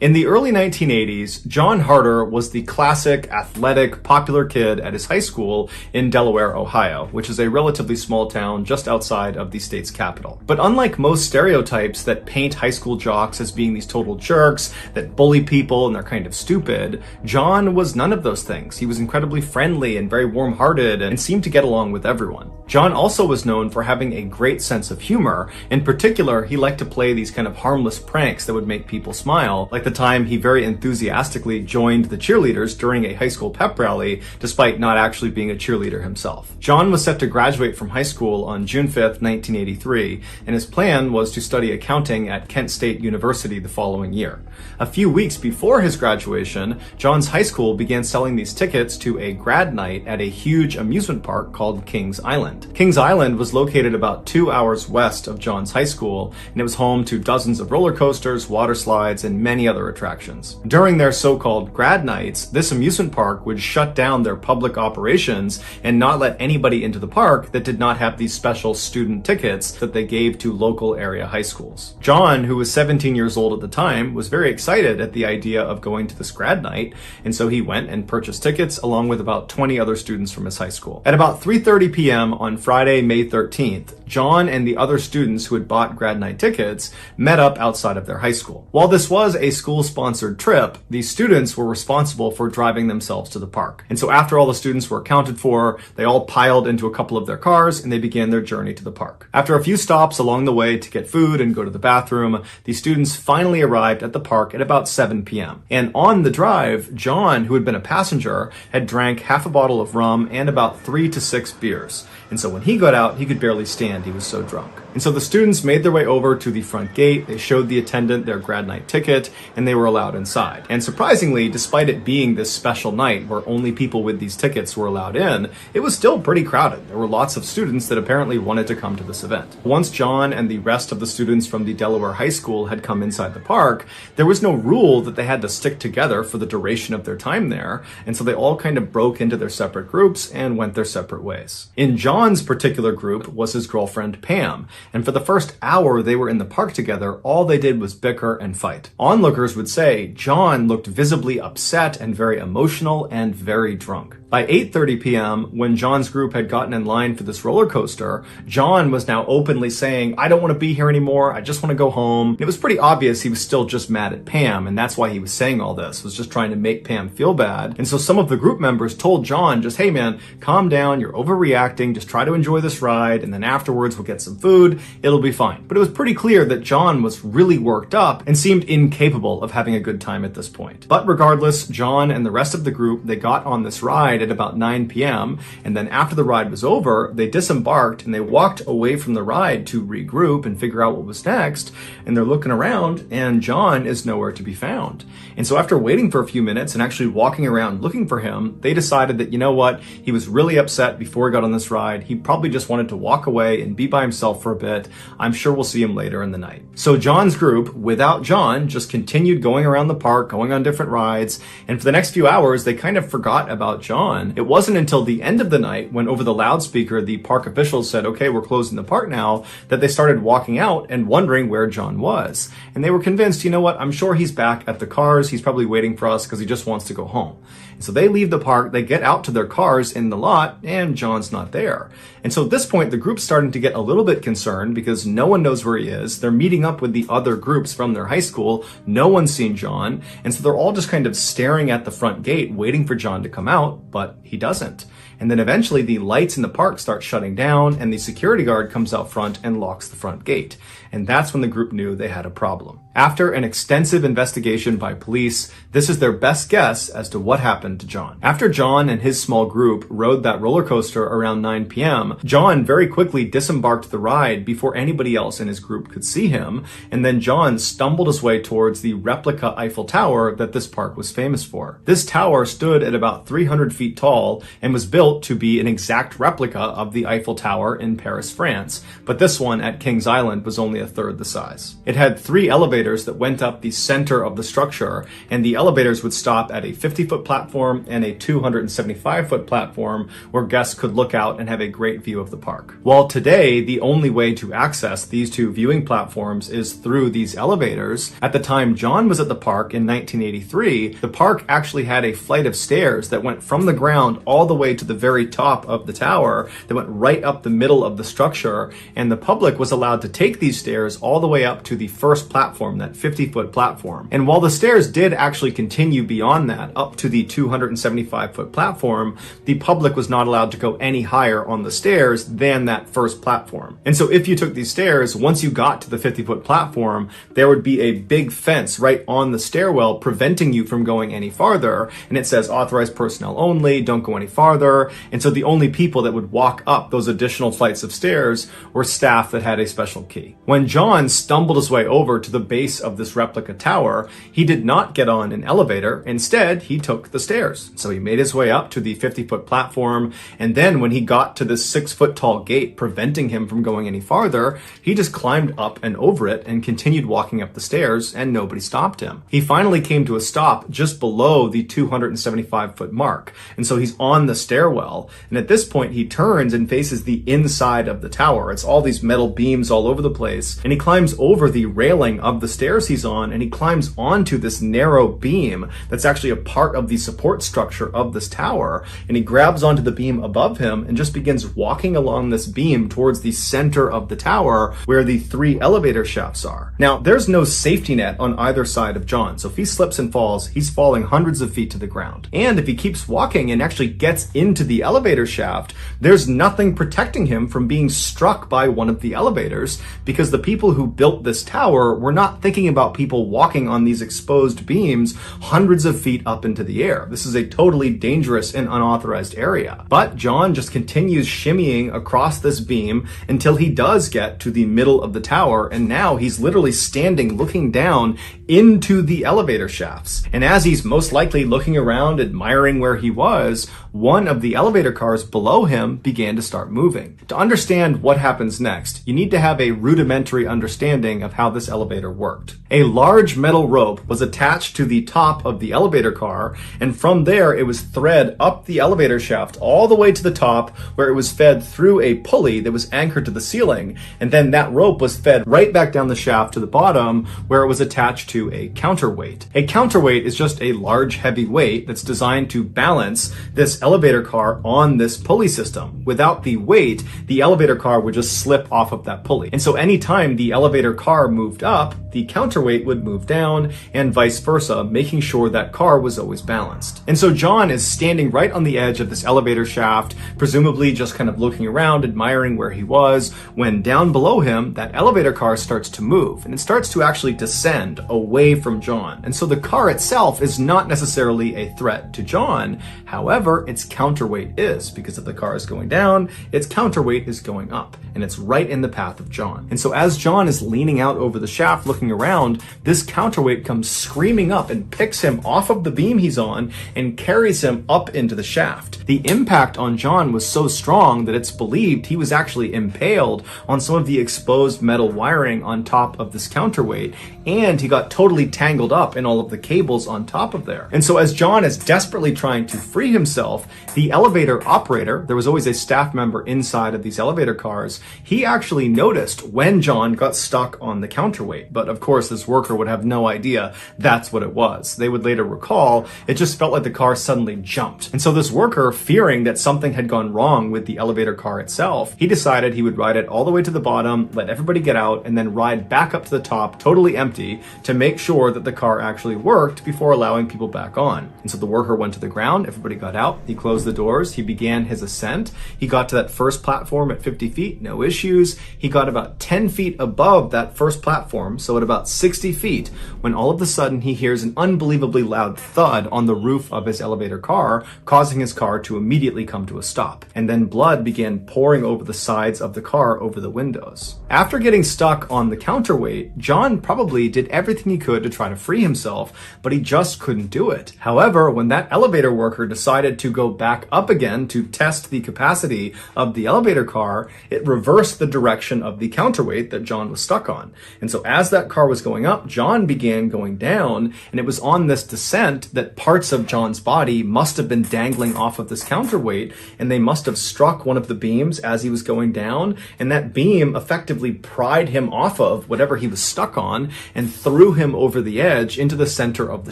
S2: In the early 1980s, John Harder was the classic, athletic, popular kid at his high school in Delaware, Ohio, which is a relatively small town just outside of the state's capital. But unlike most stereotypes that paint high school jocks as being these total jerks, that bully people and they're kind of stupid, John was none of those things. He was incredibly friendly and very warm-hearted and seemed to get along with everyone. John also was known for having a great sense of humor. In particular, he liked to play these kind of harmless pranks that would make people smile, like the time he very enthusiastically joined the cheerleaders during a high school pep rally, despite not actually being a cheerleader himself. John was set to graduate from high school on June 5th, 1983, and his plan was to study accounting at Kent State University the following year. A few weeks before his graduation, John's high school began selling these tickets to a grad night at a huge amusement park called Kings Island. Kings Island was located about 2 hours west of John's high school, and it was home to dozens of roller coasters, water slides, and many other attractions. During their so-called grad nights, this amusement park would shut down their public operations and not let anybody into the park that did not have these special student tickets that they gave to local area high schools. John, who was 17 years old at the time, was very excited at the idea of going to this grad night, and so he went and purchased tickets along with about 20 other students from his high school. At about 3:30 p.m. on Friday, May 13th, John and the other students who had bought grad night tickets met up outside of their high school. While this was a school-sponsored trip, the students were responsible for driving themselves to the park. And so after all the students were accounted for, they all piled into a couple of their cars and they began their journey to the park. After a few stops along the way to get food and go to the bathroom, the students finally arrived at the park at about 7 p.m. And on the drive, John, who had been a passenger, had drank half a bottle of rum and about 3 to 6 beers. And so when he got out, he could barely stand. He was so drunk. And so the students made their way over to the front gate, they showed the attendant their grad night ticket, and they were allowed inside. And surprisingly, despite it being this special night where only people with these tickets were allowed in, it was still pretty crowded. There were lots of students that apparently wanted to come to this event. Once John and the rest of the students from the Delaware High School had come inside the park, there was no rule that they had to stick together for the duration of their time there, and so they all kind of broke into their separate groups and went their separate ways. In John's particular group was his girlfriend, Pam, and for the first hour they were in the park together, all they did was bicker and fight. Onlookers would say John looked visibly upset and very emotional and very drunk. By 8:30 p.m., when John's group had gotten in line for this roller coaster, John was now openly saying, "I don't want to be here anymore. I just want to go home." It was pretty obvious he was still just mad at Pam, and that's why he was saying all this, was just trying to make Pam feel bad. And so some of the group members told John, just, "Hey man, calm down. You're overreacting. Just try to enjoy this ride, and then afterwards we'll get some food. It'll be fine." But it was pretty clear that John was really worked up and seemed incapable of having a good time at this point. But regardless, John and the rest of the group, they got on this ride at about 9 p.m. and then after the ride was over, they disembarked and they walked away from the ride to regroup and figure out what was next. And they're looking around and John is nowhere to be found. And so after waiting for a few minutes and actually walking around looking for him, they decided that, you know what, he was really upset before he got on this ride. He probably just wanted to walk away and be by himself for a bit. I'm sure we'll see him later in the night. So John's group, without John, just continued going around the park, going on different rides, and for the next few hours, they kind of forgot about John. It wasn't until the end of the night, when over the loudspeaker, the park officials said, "Okay, we're closing the park now," that they started walking out and wondering where John was. And they were convinced, you know what, I'm sure he's back at the cars. He's probably waiting for us because he just wants to go home. And so they leave the park, they get out to their cars in the lot, and John's not there. And so at this point, the group's starting to get a little bit concerned because no one knows where he is. They're meeting up with the other groups from their high school. No one's seen John. And so they're all just kind of staring at the front gate, waiting for John to come out, but he doesn't. And then eventually the lights in the park start shutting down and the security guard comes out front and locks the front gate. And that's when the group knew they had a problem. After an extensive investigation by police, this is their best guess as to what happened to John. After John and his small group rode that roller coaster around 9 p.m., John very quickly disembarked the ride before anybody else in his group could see him. And then John stumbled his way towards the replica Eiffel Tower that this park was famous for. This tower stood at about 300 feet tall and was built to be an exact replica of the Eiffel Tower in Paris, France. But this one at Kings Island was only a third the size. It had 3 elevators that went up the center of the structure, and the elevators would stop at a 50-foot platform and a 275-foot platform where guests could look out and have a great view of the park. While today, the only way to access these 2 viewing platforms is through these elevators, at the time John was at the park in 1983, the park actually had a flight of stairs that went from the ground all the way to the very top of the tower that went right up the middle of the structure, and the public was allowed to take these stairs all the way up to the first platform, that 50-foot platform. And while the stairs did actually continue beyond that, up to the 275-foot platform, the public was not allowed to go any higher on the stairs than that first platform. And so if you took these stairs, once you got to the 50-foot platform, there would be a big fence right on the stairwell preventing you from going any farther. And it says authorized personnel only, don't go any farther. And so the only people that would walk up those additional flights of stairs were staff that had a special key. When John stumbled his way over to the base of this replica tower, he did not get on an elevator. Instead, he took the stairs. So he made his way up to the 50-foot platform, and then when he got to this 6-foot tall gate preventing him from going any farther, he just climbed up and over it and continued walking up the stairs, and nobody stopped him. He finally came to a stop just below the 275-foot mark, and so he's on the stairwell, and at this point he turns and faces the inside of the tower. It's all these metal beams all over the place, and he climbs over the railing of the stairs he's on, and he climbs onto this narrow beam that's actually a part of the support structure of this tower, and he grabs onto the beam above him and just begins walking along this beam towards the center of the tower where the 3 elevator shafts are. Now, there's no safety net on either side of John, so if he slips and falls, he's falling hundreds of feet to the ground. And if he keeps walking and actually gets into the elevator shaft, there's nothing protecting him from being struck by one of the elevators, because the people who built this tower were not thinking about people walking on these exposed beams hundreds of feet up into the air. This is a totally dangerous and unauthorized area. But John just continues shimmying across this beam until he does get to the middle of the tower, and now he's literally standing looking down into the elevator shafts. And as he's most likely looking around, admiring where he was, one of the elevator cars below him began to start moving. To understand what happens next, you need to have a rudimentary understanding of how this elevator worked. A large metal rope was attached to the top of the elevator car, and from there it was thread up the elevator shaft all the way to the top, where it was fed through a pulley that was anchored to the ceiling, and then that rope was fed right back down the shaft to the bottom, where it was attached to a counterweight. A counterweight is just a large heavy weight that's designed to balance this elevator car on this pulley system. Without the weight, the elevator car would just slip off of that pulley. And so anytime the elevator car moved up, the counterweight would move down and vice versa, making sure that car was always balanced. And so John is standing right on the edge of this elevator shaft, presumably just kind of looking around, admiring where he was, when down below him, that elevator car starts to move, and it starts to actually descend away from John. And so the car itself is not necessarily a threat to John. However, its counterweight is, because if the car is going down, its counterweight is going up, and it's right in the path of John. And so as John is leaning out over the shaft looking around, this counterweight comes screaming up and picks him off of the beam he's on and carries him up into the shaft. The impact on John was so strong that it's believed he was actually impaled on some of the exposed metal wiring on top of this counterweight, and he got totally tangled up in all of the cables on top of there. And so as John is desperately trying to free himself, the elevator operator, there was always a staff member inside of these elevator cars, he actually noticed when John got stuck on the counterweight. But of course, this worker would have no idea that's what it was. They would later recall, it just felt like the car suddenly jumped. And so this worker, fearing that something had gone wrong with the elevator car itself, he decided he would ride it all the way to the bottom, let everybody get out, and then ride back up to the top, totally empty, to make sure that the car actually worked before allowing people back on. And so the worker went to the ground, everybody got out, he closed the doors, he began his ascent. He got to that first platform at 50 feet, no issues. He got about 10 feet above that first platform, so at about 60 feet, when all of a sudden he hears an unbelievably loud thud on the roof of his elevator car, causing his car to immediately come to a stop. And then blood began pouring over the sides of the car over the windows. After getting stuck on the counterweight, John probably did everything he could to try to free himself, but he just couldn't do it. However, when that elevator worker decided to go back up again to test the capacity of the elevator car, it reversed the direction of the counterweight that John was stuck on. And so as that car was going up, John began going down, and it was on this descent that parts of John's body must have been dangling off of this counterweight, and they must have struck one of the beams as he was going down, and that beam effectively pried him off of whatever he was stuck on and threw him over the edge into the center of the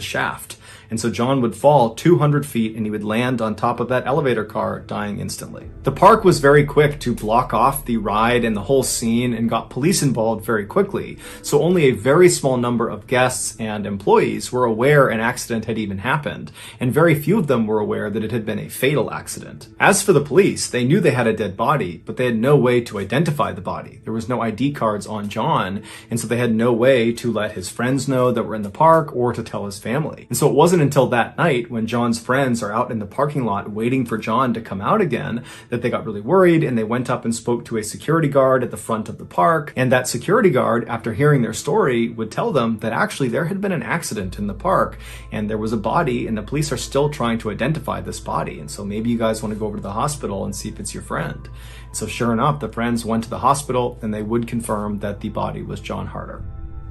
S2: shaft. And so John would fall 200 feet and he would land on top of that elevator car, dying instantly. The park was very quick to block off the ride and the whole scene and got police involved very quickly. So only a very small number of guests and employees were aware an accident had even happened, and very few of them were aware that it had been a fatal accident. As for the police, they knew they had a dead body, but they had no way to identify the body. There was no ID cards on John, and so they had no way to let his friends know that were in the park or to tell his family. And so it wasn't until that night, when John's friends are out in the parking lot waiting for John to come out again, that they got really worried, and they went up and spoke to a security guard at the front of the park. And that security guard, after hearing their story, would tell them that actually there had been an accident in the park and there was a body, and the police are still trying to identify this body. And so maybe you guys want to go over to the hospital and see if it's your friend. So sure enough, the friends went to the hospital, and they would confirm that the body was John Harder.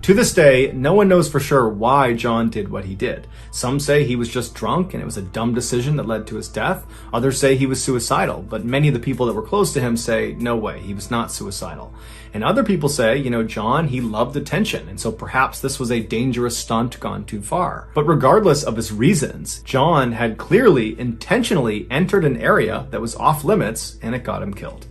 S2: To this day, no one knows for sure why John did what he did. Some say he was just drunk and it was a dumb decision that led to his death. Others say he was suicidal, but many of the people that were close to him say, no way, he was not suicidal. And other people say, John, he loved attention, and so perhaps this was a dangerous stunt gone too far. But regardless of his reasons, John had clearly intentionally entered an area that was off limits, and it got him killed.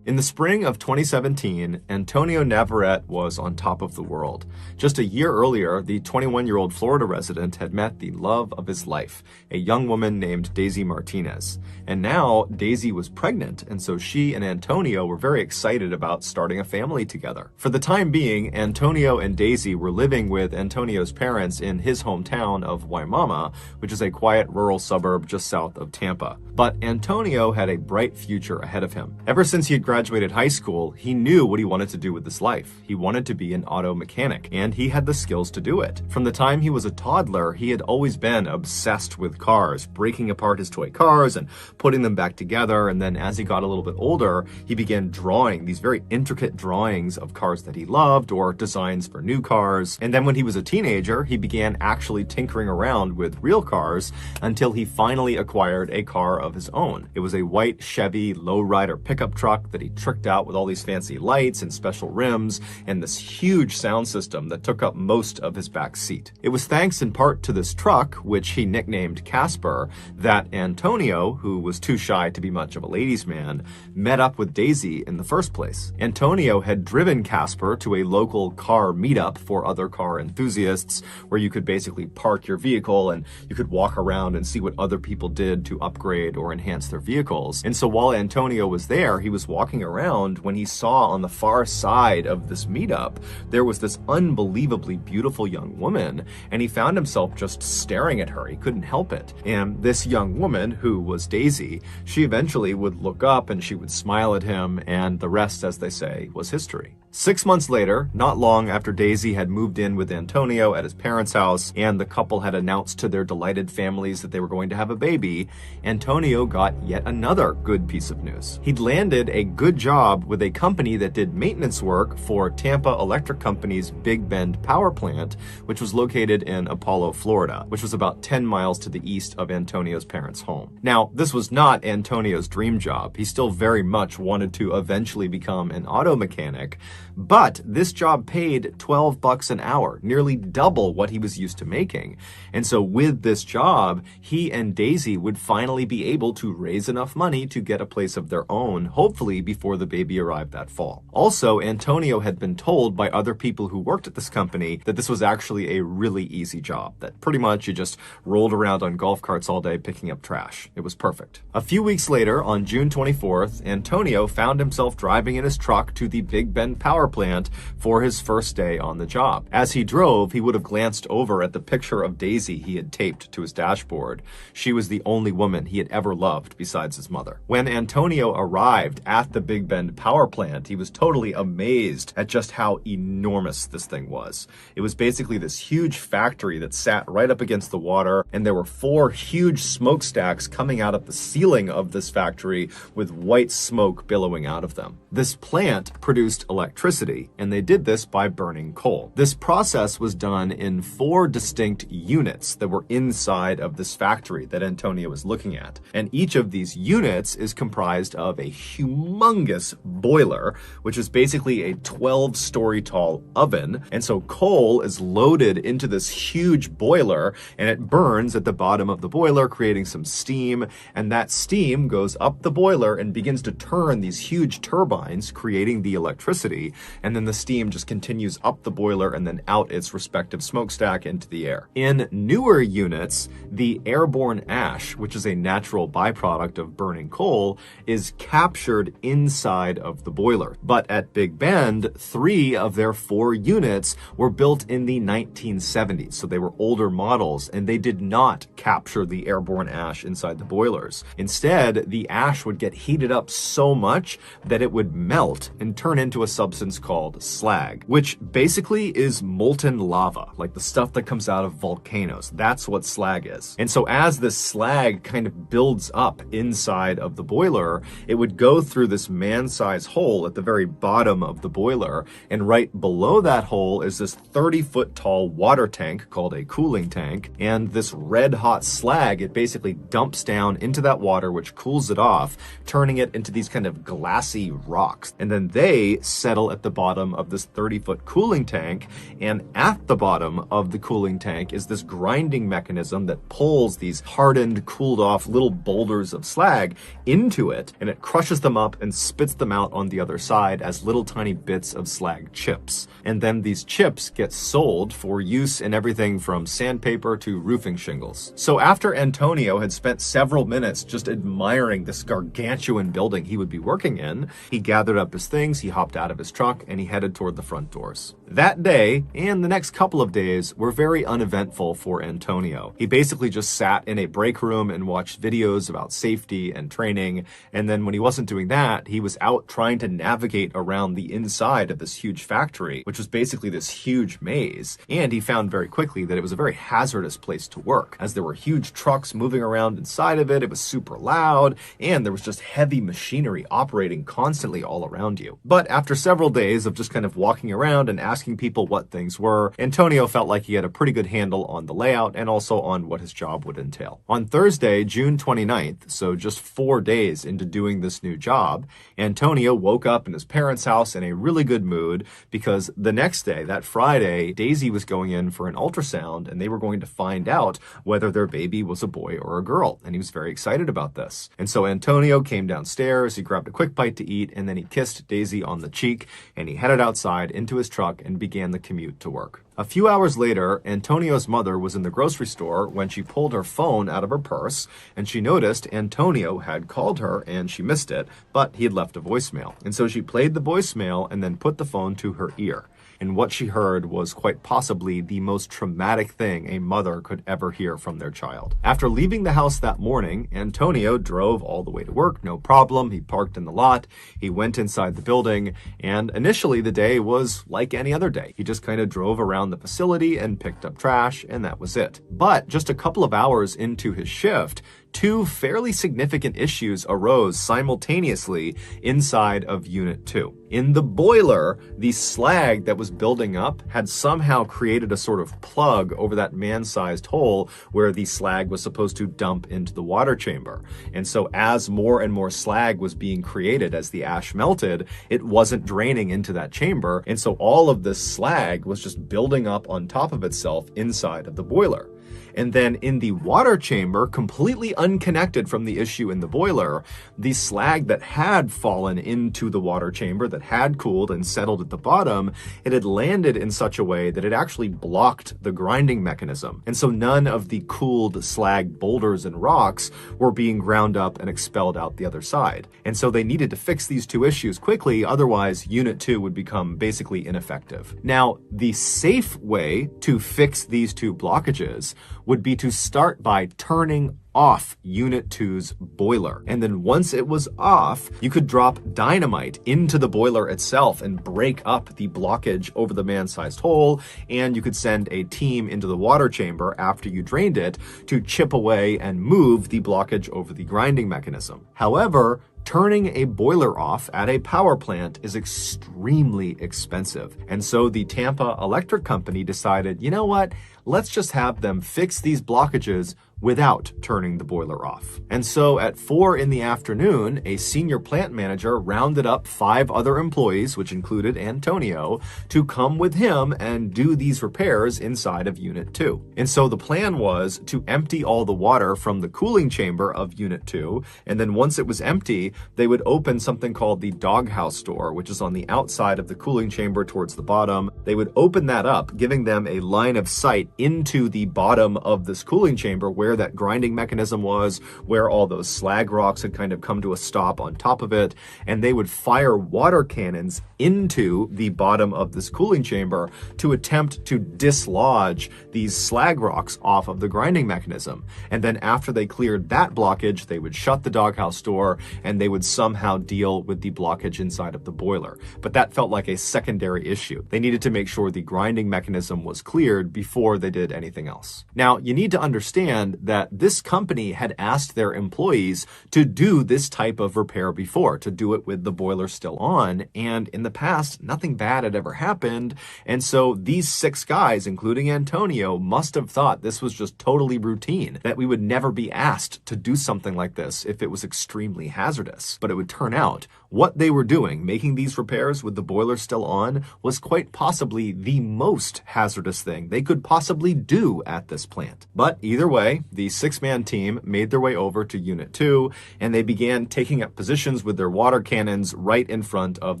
S1: In the spring of 2017, Antonio Navarrete was on top of the world. Just a year earlier, the 21-year-old Florida resident had met the love of his life, a young woman named Daisy Martinez. And now, Daisy was pregnant, and so she and Antonio were very excited about starting a family together. For the time being, Antonio and Daisy were living with Antonio's parents in his hometown of Waimama, which is a quiet rural suburb just south of Tampa. But Antonio had a bright future ahead of him. Ever since he had graduated graduated high school, he knew what he wanted to do with his life. He wanted to be an auto mechanic, and he had the skills to do it. From the time he was a toddler, he had always been obsessed with cars, breaking apart his toy cars and putting them back together. And then as he got a little bit older, he began drawing these very intricate drawings of cars that he loved or designs for new cars. And then when he was a teenager, he began actually tinkering around with real cars until he finally acquired a car of his own. It was a white Chevy lowrider pickup truck that he tricked out with all these fancy lights and special rims and this huge sound system that took up most of his back seat. It was thanks in part to this truck, which he nicknamed Casper, that Antonio, who was too shy to be much of a ladies' man, met up with Daisy in the first place. Antonio had driven Casper to a local car meetup for other car enthusiasts, where you could basically park your vehicle and you could walk around and see what other people did to upgrade or enhance their vehicles. And so while Antonio was there, he was walking around when he saw on the far side of this meetup, there was this unbelievably beautiful young woman, and he found himself just staring at her. He couldn't help it. And this young woman, who was Daisy, she eventually would look up and she would smile at him, and the rest, as they say, was history. 6 months later, not long after Daisy had moved in with Antonio at his parents' house and the couple had announced to their delighted families that they were going to have a baby, Antonio got yet another good piece of news. He'd landed a good job with a company that did maintenance work for Tampa Electric Company's Big Bend power plant, which was located in Apollo, Florida, which was about 10 miles to the east of Antonio's parents' home. Now, this was not Antonio's dream job. He still very much wanted to eventually become an auto mechanic, but this job paid $12 an hour, nearly double what he was used to making. And so with this job, he and Daisy would finally be able to raise enough money to get a place of their own, hopefully before the baby arrived that fall. Also, Antonio had been told by other people who worked at this company that this was actually a really easy job, that pretty much you just rolled around on golf carts all day picking up trash. It was perfect. A few weeks later, on June 24th, Antonio found himself driving in his truck to the Big Bend power plant for his first day on the job. As he drove, he would have glanced over at the picture of Daisy he had taped to his dashboard. She was the only woman he had ever loved besides his mother. When Antonio arrived at the Big Bend power plant, he was totally amazed at just how enormous this thing was. It was basically this huge factory that sat right up against the water, and there were 4 huge smokestacks coming out of the ceiling of this factory with white smoke billowing out of them. This plant produced electricity, and they did this by burning coal. This process was done in 4 distinct units that were inside of this factory that Antonio was looking at. And each of these units is comprised of a humongous boiler, which is basically a 12-story tall oven. And so coal is loaded into this huge boiler, and it burns at the bottom of the boiler, creating some steam. And that steam goes up the boiler and begins to turn these huge turbines, creating the electricity. And then the steam just continues up the boiler and then out its respective smokestack into the air. In newer units, the airborne ash, which is a natural byproduct of burning coal, is captured inside of the boiler. But at Big Bend, 3 of their 4 units were built in the 1970s, so they were older models, and they did not capture the airborne ash inside the boilers. Instead, the ash would get heated up so much that it would melt and turn into a substance called slag, which basically is molten lava, like the stuff that comes out of volcanoes. That's what slag is. And so as this slag kind of builds up inside of the boiler, it would go through this man-sized hole at the very bottom of the boiler, and right below that hole is this 30-foot tall water tank called a cooling tank, and this red-hot slag, it basically dumps down into that water, which cools it off, turning it into these kind of glassy rocks. And then they settle at the bottom of this 30-foot cooling tank, and at the bottom of the cooling tank is this grinding mechanism that pulls these hardened, cooled off little boulders of slag into it, and it crushes them up and spits them out on the other side as little tiny bits of slag chips. And then these chips get sold for use in everything from sandpaper to roofing shingles. So after Antonio had spent several minutes just admiring this gargantuan building he would be working in, he gathered up his things, he hopped out of his truck and he headed toward the front doors. That day, and the next couple of days, were very uneventful for Antonio. He basically just sat in a break room and watched videos about safety and training, and then when he wasn't doing that, he was out trying to navigate around the inside of this huge factory, which was basically this huge maze. And he found very quickly that it was a very hazardous place to work, as there were huge trucks moving around inside of it, it was super loud, and there was just heavy machinery operating constantly all around you. But after several days of just kind of walking around and asking people what things were, Antonio felt like he had a pretty good handle on the layout and also on what his job would entail. On Thursday, June 29th, so just 4 days into doing this new job, Antonio woke up in his parents' house in a really good mood because the next day, that Friday, Daisy was going in for an ultrasound and they were going to find out whether their baby was a boy or a girl. And he was very excited about this. And so Antonio came downstairs, he grabbed a quick bite to eat, and then he kissed Daisy on the cheek and he headed outside into his truck and began the commute to work. A few hours later, Antonio's mother was in the grocery store when she pulled her phone out of her purse and she noticed Antonio had called her and she missed it, but he had left a voicemail. And so she played the voicemail and then put the phone to her ear. And what she heard was quite possibly the most traumatic thing a mother could ever hear from their child. After leaving the house that morning, Antonio drove all the way to work, no problem. He parked in the lot, he went inside the building, and initially the day was like any other day. He just kind of drove around the facility and picked up trash, and that was it. But just a couple of hours into his shift, two fairly significant issues arose simultaneously inside of Unit 2. In the boiler, the slag that was building up had somehow created a sort of plug over that man-sized hole where the slag was supposed to dump into the water chamber. And so as more and more slag was being created as the ash melted, it wasn't draining into that chamber. And so all of this slag was just building up on top of itself inside of the boiler. And then in the water chamber, completely unconnected from the issue in the boiler, the slag that had fallen into the water chamber, that had cooled and settled at the bottom, it had landed in such a way that it actually blocked the grinding mechanism. And so none of the cooled slag boulders and rocks were being ground up and expelled out the other side. And so they needed to fix these two issues quickly, otherwise Unit 2 would become basically ineffective. Now, the safe way to fix these two blockages would be to start by turning off Unit 2's boiler. And then once it was off, you could drop dynamite into the boiler itself and break up the blockage over the man-sized hole, and you could send a team into the water chamber after you drained it to chip away and move the blockage over the grinding mechanism. However, turning a boiler off at a power plant is extremely expensive. And so the Tampa Electric Company decided, you know what, let's just have them fix these blockages without turning the boiler off. And so at 4 in the afternoon, a senior plant manager rounded up 5 other employees, which included Antonio, to come with him and do these repairs inside of Unit 2. And so the plan was to empty all the water from the cooling chamber of Unit 2, and then once it was empty, they would open something called the doghouse door, which is on the outside of the cooling chamber towards the bottom. They would open that up, giving them a line of sight into the bottom of this cooling chamber where that grinding mechanism was, where all those slag rocks had kind of come to a stop on top of it, and they would fire water cannons into the bottom of this cooling chamber to attempt to dislodge these slag rocks off of the grinding mechanism. And then after they cleared that blockage, they would shut the doghouse door and they would somehow deal with the blockage inside of the boiler. But that felt like a secondary issue. They needed to make sure the grinding mechanism was cleared before they did anything else. Now, you need to understand that this company had asked their employees to do this type of repair before, to do it with the boiler still on, and in the past, nothing bad had ever happened, and so these 6 guys, including Antonio, must have thought this was just totally routine, that we would never be asked to do something like this if it was extremely hazardous. But it would turn out what they were doing, making these repairs with the boiler still on, was quite possibly the most hazardous thing they could possibly do at this plant. But either way, the six-man team made their way over to Unit 2, and they began taking up positions with their water cannons right in front of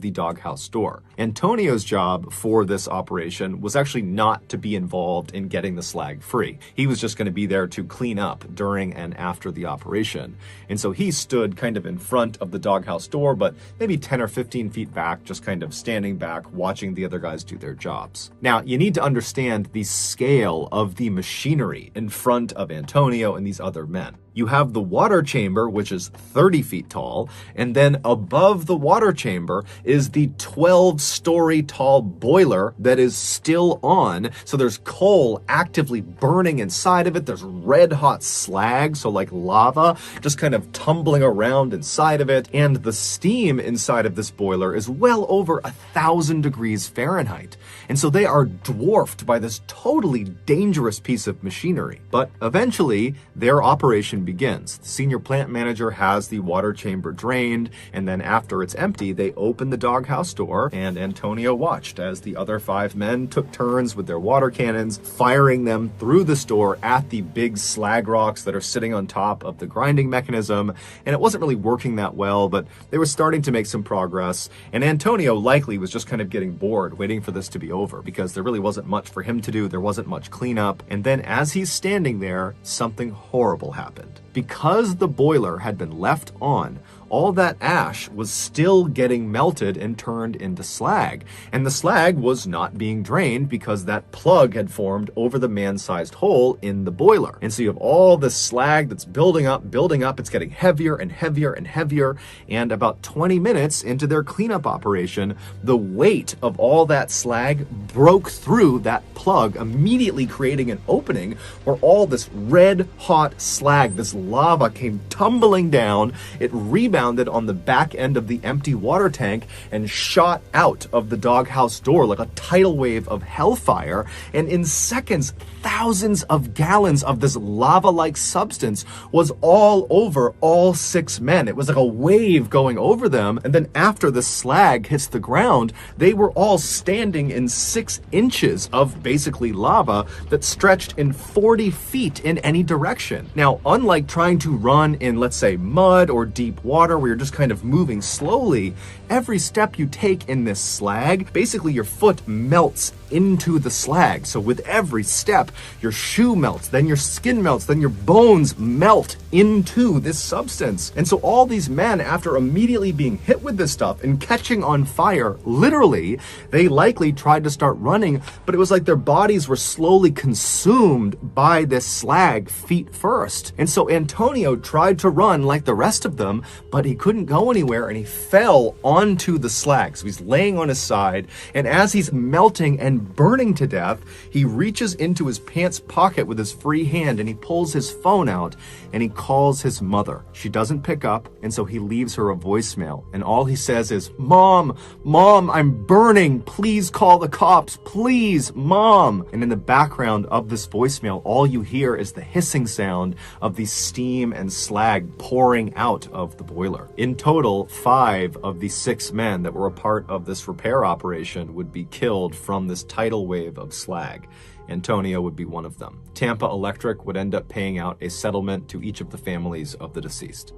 S1: the doghouse door. Antonio's job for this operation was actually not to be involved in getting the slag free. He was just going to be there to clean up during and after the operation. And so he stood kind of in front of the doghouse door, but maybe 10 or 15 feet back, just kind of standing back, watching the other guys do their jobs. Now, you need to understand the scale of the machinery in front of Antonio and these other men. You have the water chamber, which is 30 feet tall, and then above the water chamber is the 12-story tall boiler that is still on. So there's coal actively burning inside of it. There's red hot slag, so like lava, just kind of tumbling around inside of it. And the steam inside of this boiler is well over 1,000 degrees Fahrenheit. And so they are dwarfed by this totally dangerous piece of machinery. But eventually, their operation begins. The senior plant manager has the water chamber drained, and then after it's empty, they open the doghouse door, and Antonio watched as the other 5 men took turns with their water cannons, firing them through this door at the big slag rocks that are sitting on top of the grinding mechanism. And it wasn't really working that well, but they were starting to make some progress, and Antonio likely was just kind of getting bored waiting for this to be over, because there really wasn't much for him to do. There wasn't much cleanup. And then as he's standing there, something horrible happened. Because the boiler had been left on, all that ash was still getting melted and turned into slag. And the slag was not being drained because that plug had formed over the man-sized hole in the boiler. And so you have all this slag that's building up. It's getting heavier and heavier and heavier. And about 20 minutes into their cleanup operation, the weight of all that slag broke through that plug, immediately creating an opening where all this red hot slag, this lava, came tumbling down. It rebounded on the back end of the empty water tank and shot out of the doghouse door like a tidal wave of hellfire. And in seconds, thousands of gallons of this lava-like substance was all over all 6 men. It was like a wave going over them. And then after the slag hits the ground, they were all standing in 6 inches of basically lava that stretched in 40 feet in any direction. Now, unlike trying to run in, let's say, mud or deep water where you're just kind of moving slowly, every step you take in this slag, basically your foot melts into the slag. So with every step, your shoe melts, then your skin melts, then your bones melt into this substance. And so all these men, after immediately being hit with this stuff and catching on fire, literally, they likely tried to start running, but it was like their bodies were slowly consumed by this slag feet first. And so Antonio tried to run like the rest of them, but he couldn't go anywhere, and he fell onto the slag. So he's laying on his side, and as he's melting and burning to death, he reaches into his pants pocket with his free hand, and he pulls his phone out, and he calls his mother. She doesn't pick up, and so he leaves her a voicemail, and all he says is, "Mom, I'm burning. Please call the cops. Please, Mom." And in the background of this voicemail, all you hear is the hissing sound of the steam and slag pouring out of the boiler. In total, 5 of the 6 men that were a part of this repair operation would be killed from this tidal wave of slag. Antonio would be one of them. Tampa Electric would end up paying out a settlement to each of the families of the deceased.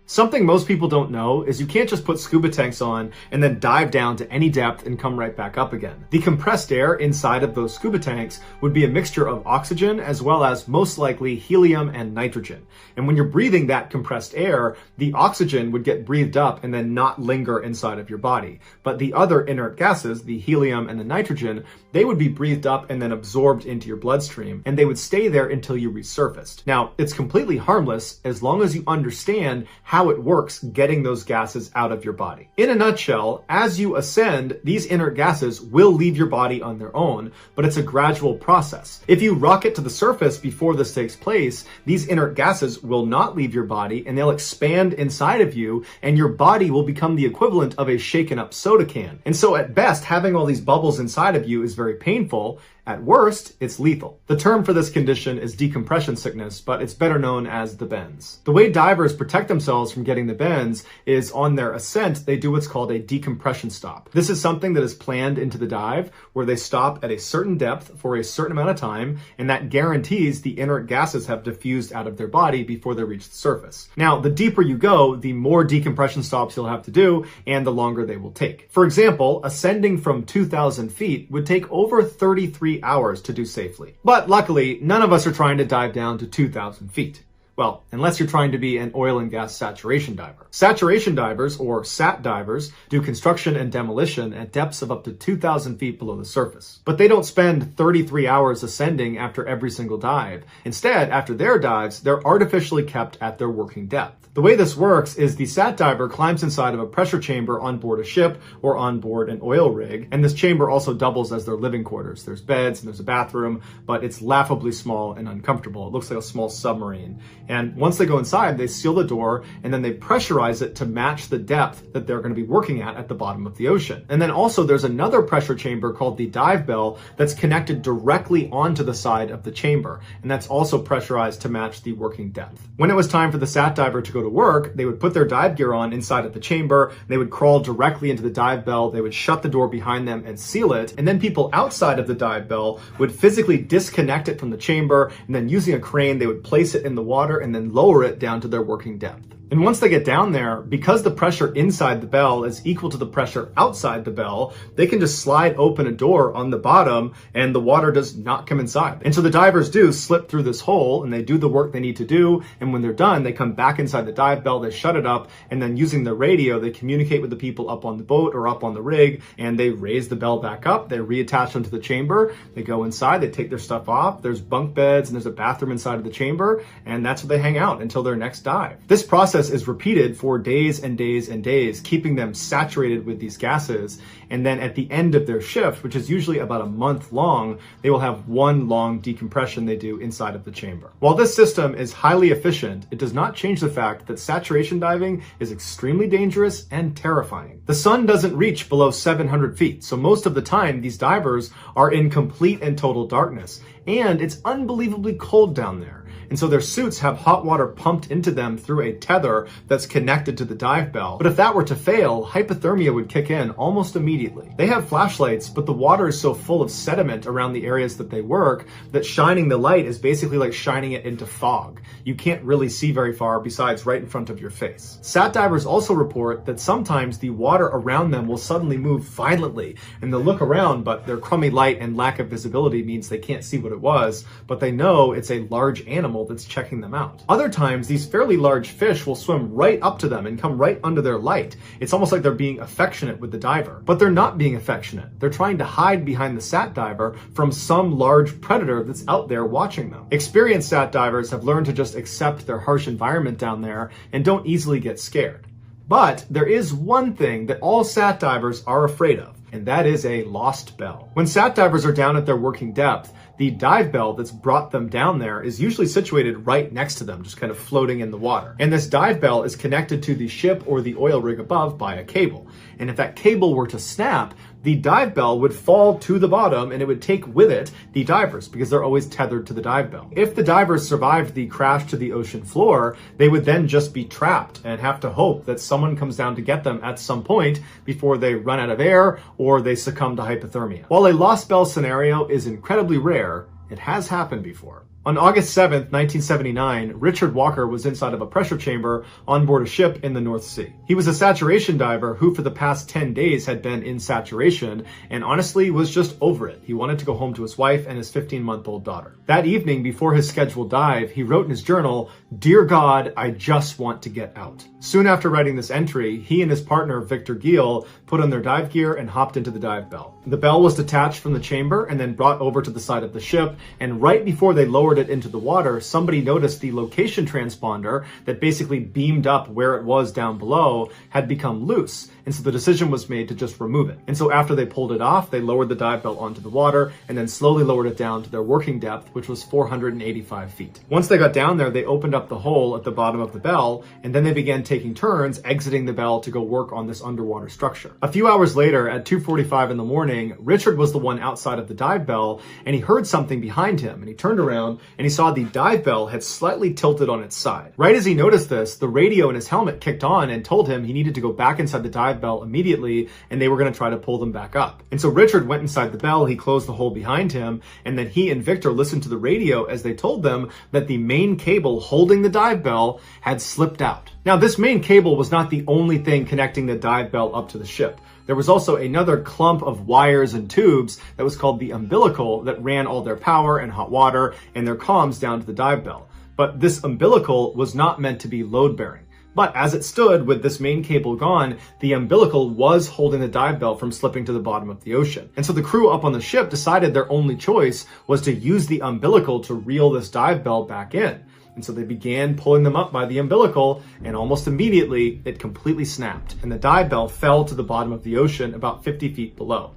S2: Something most people don't know is you can't just put scuba tanks on and then dive down to any depth and come right back up again. The compressed air inside of those scuba tanks would be a mixture of oxygen as well as most likely helium and nitrogen. And when you're breathing that compressed air, the oxygen would get breathed up and then not linger inside of your body. But the other inert gases, the helium and the nitrogen, they would be breathed up and then absorbed into your bloodstream, and they would stay there until you resurfaced. Now, it's completely harmless as long as you understand how it works getting those gases out of your body. In a nutshell, as you ascend, these inert gases will leave your body on their own, but it's a gradual process. If you rocket to the surface before this takes place, these inert gases will not leave your body, and they'll expand inside of you, and your body will become the equivalent of a shaken up soda can. And so at best, having all these bubbles inside of you is very painful. At worst, it's lethal. The term for this condition is decompression sickness, but it's better known as the bends. The way divers protect themselves from getting the bends is on their ascent, they do what's called a decompression stop. This is something that is planned into the dive where they stop at a certain depth for a certain amount of time, and that guarantees the inert gases have diffused out of their body before they reach the surface. Now, the deeper you go, the more decompression stops you'll have to do, and the longer they will take. For example, ascending from 2,000 feet would take over 33 hours to do safely. But luckily, none of us are trying to dive down to 2,000 feet. Well, unless you're trying to be an oil and gas saturation diver. Saturation divers, or SAT divers, do construction and demolition at depths of up to 2,000 feet below the surface. But they don't spend 33 hours ascending after every single dive. Instead, after their dives, they're artificially kept at their working depth. The way this works is the SAT diver climbs inside of a pressure chamber on board a ship or on board an oil rig, and this chamber also doubles as their living quarters. There's beds and there's a bathroom, but it's laughably small and uncomfortable. It looks like a small submarine. And once they go inside, they seal the door and then they pressurize it to match the depth that they're going to be working at the bottom of the ocean. And then also there's another pressure chamber called the dive bell that's connected directly onto the side of the chamber, and that's also pressurized to match the working depth. When it was time for the SAT diver to go to work, they would put their dive gear on inside of the chamber, they would crawl directly into the dive bell, they would shut the door behind them and seal it, and then people outside of the dive bell would physically disconnect it from the chamber, and then using a crane, they would place it in the water and then lower it down to their working depth. And once they get down there, because the pressure inside the bell is equal to the pressure outside the bell, they can just slide open a door on the bottom and the water does not come inside. And so the divers do slip through this hole and they do the work they need to do. And when they're done, they come back inside the dive bell, they shut it up, and then using the radio, they communicate with the people up on the boat or up on the rig, and they raise the bell back up, they reattach them to the chamber, they go inside, they take their stuff off, there's bunk beds and there's a bathroom inside of the chamber, and that's where they hang out until their next dive. This process is repeated for days and days and days, keeping them saturated with these gases. And then at the end of their shift, which is usually about a month long, they will have one long decompression they do inside of the chamber. While this system is highly efficient, it does not change the fact that saturation diving is extremely dangerous and terrifying. The sun doesn't reach below 700 feet, so most of the time these divers are in complete and total darkness, and it's unbelievably cold down there. And so their suits have hot water pumped into them through a tether that's connected to the dive bell. But if that were to fail, hypothermia would kick in almost immediately. They have flashlights, but the water is so full of sediment around the areas that they work that shining the light is basically like shining it into fog. You can't really see very far besides right in front of your face. SAT divers also report that sometimes the water around them will suddenly move violently, and they'll look around, but their crummy light and lack of visibility means they can't see what it was, but they know it's a large animal that's checking them out. Other times, these fairly large fish will swim right up to them and come right under their light. It's almost like they're being affectionate with the diver. But they're not being affectionate. They're trying to hide behind the SAT diver from some large predator that's out there watching them. Experienced SAT divers have learned to just accept their harsh environment down there and don't easily get scared. But there is one thing that all SAT divers are afraid of, and that is a lost bell. When SAT divers are down at their working depth, the dive bell that's brought them down there is usually situated right next to them, just kind of floating in the water. And this dive bell is connected to the ship or the oil rig above by a cable. And if that cable were to snap, the dive bell would fall to the bottom and it would take with it the divers because they're always tethered to the dive bell. If the divers survived the crash to the ocean floor, they would then just be trapped and have to hope that someone comes down to get them at some point before they run out of air or they succumb to hypothermia. While a lost bell scenario is incredibly rare, it has happened before. On August 7th, 1979, Richard Walker was inside of a pressure chamber on board a ship in the North Sea. He was a saturation diver who for the past 10 days had been in saturation and honestly was just over it. He wanted to go home to his wife and his 15-month-old daughter. That evening, before his scheduled dive, he wrote in his journal, "Dear God, I just want to get out." Soon after writing this entry, he and his partner, Victor Giel, put on their dive gear and hopped into the dive bell. The bell was detached from the chamber and then brought over to the side of the ship, and right before they lowered lowered it into the water, somebody noticed the location transponder that basically beamed up where it was down below had become loose. And so the decision was made to just remove it. And so after they pulled it off, they lowered the dive bell onto the water and then slowly lowered it down to their working depth, which was 485 feet. Once they got down there, they opened up the hole at the bottom of the bell, and then they began taking turns exiting the bell to go work on this underwater structure. A few hours later, at 2:45 in the morning, Richard was the one outside of the dive bell, and he heard something behind him, and he turned around and he saw the dive bell had slightly tilted on its side. Right as he noticed this, the radio in his helmet kicked on and told him he needed to go back inside the dive bell immediately, and they were going to try to pull them back up. And so Richard went inside the bell, he closed the hole behind him, and then he and Victor listened to the radio as they told them that the main cable holding the dive bell had slipped out. Now, this main cable was not the only thing connecting the dive bell up to the ship. There was also another clump of wires and tubes that was called the umbilical that ran all their power and hot water and their comms down to the dive bell. But this umbilical was not meant to be load-bearing. But as it stood with this main cable gone, the umbilical was holding the dive bell from slipping to the bottom of the ocean. And so the crew up on the ship decided their only choice was to use the umbilical to reel this dive bell back in. And so they began pulling them up by the umbilical, and almost immediately it completely snapped, and the dive bell fell to the bottom of the ocean about 50 feet below.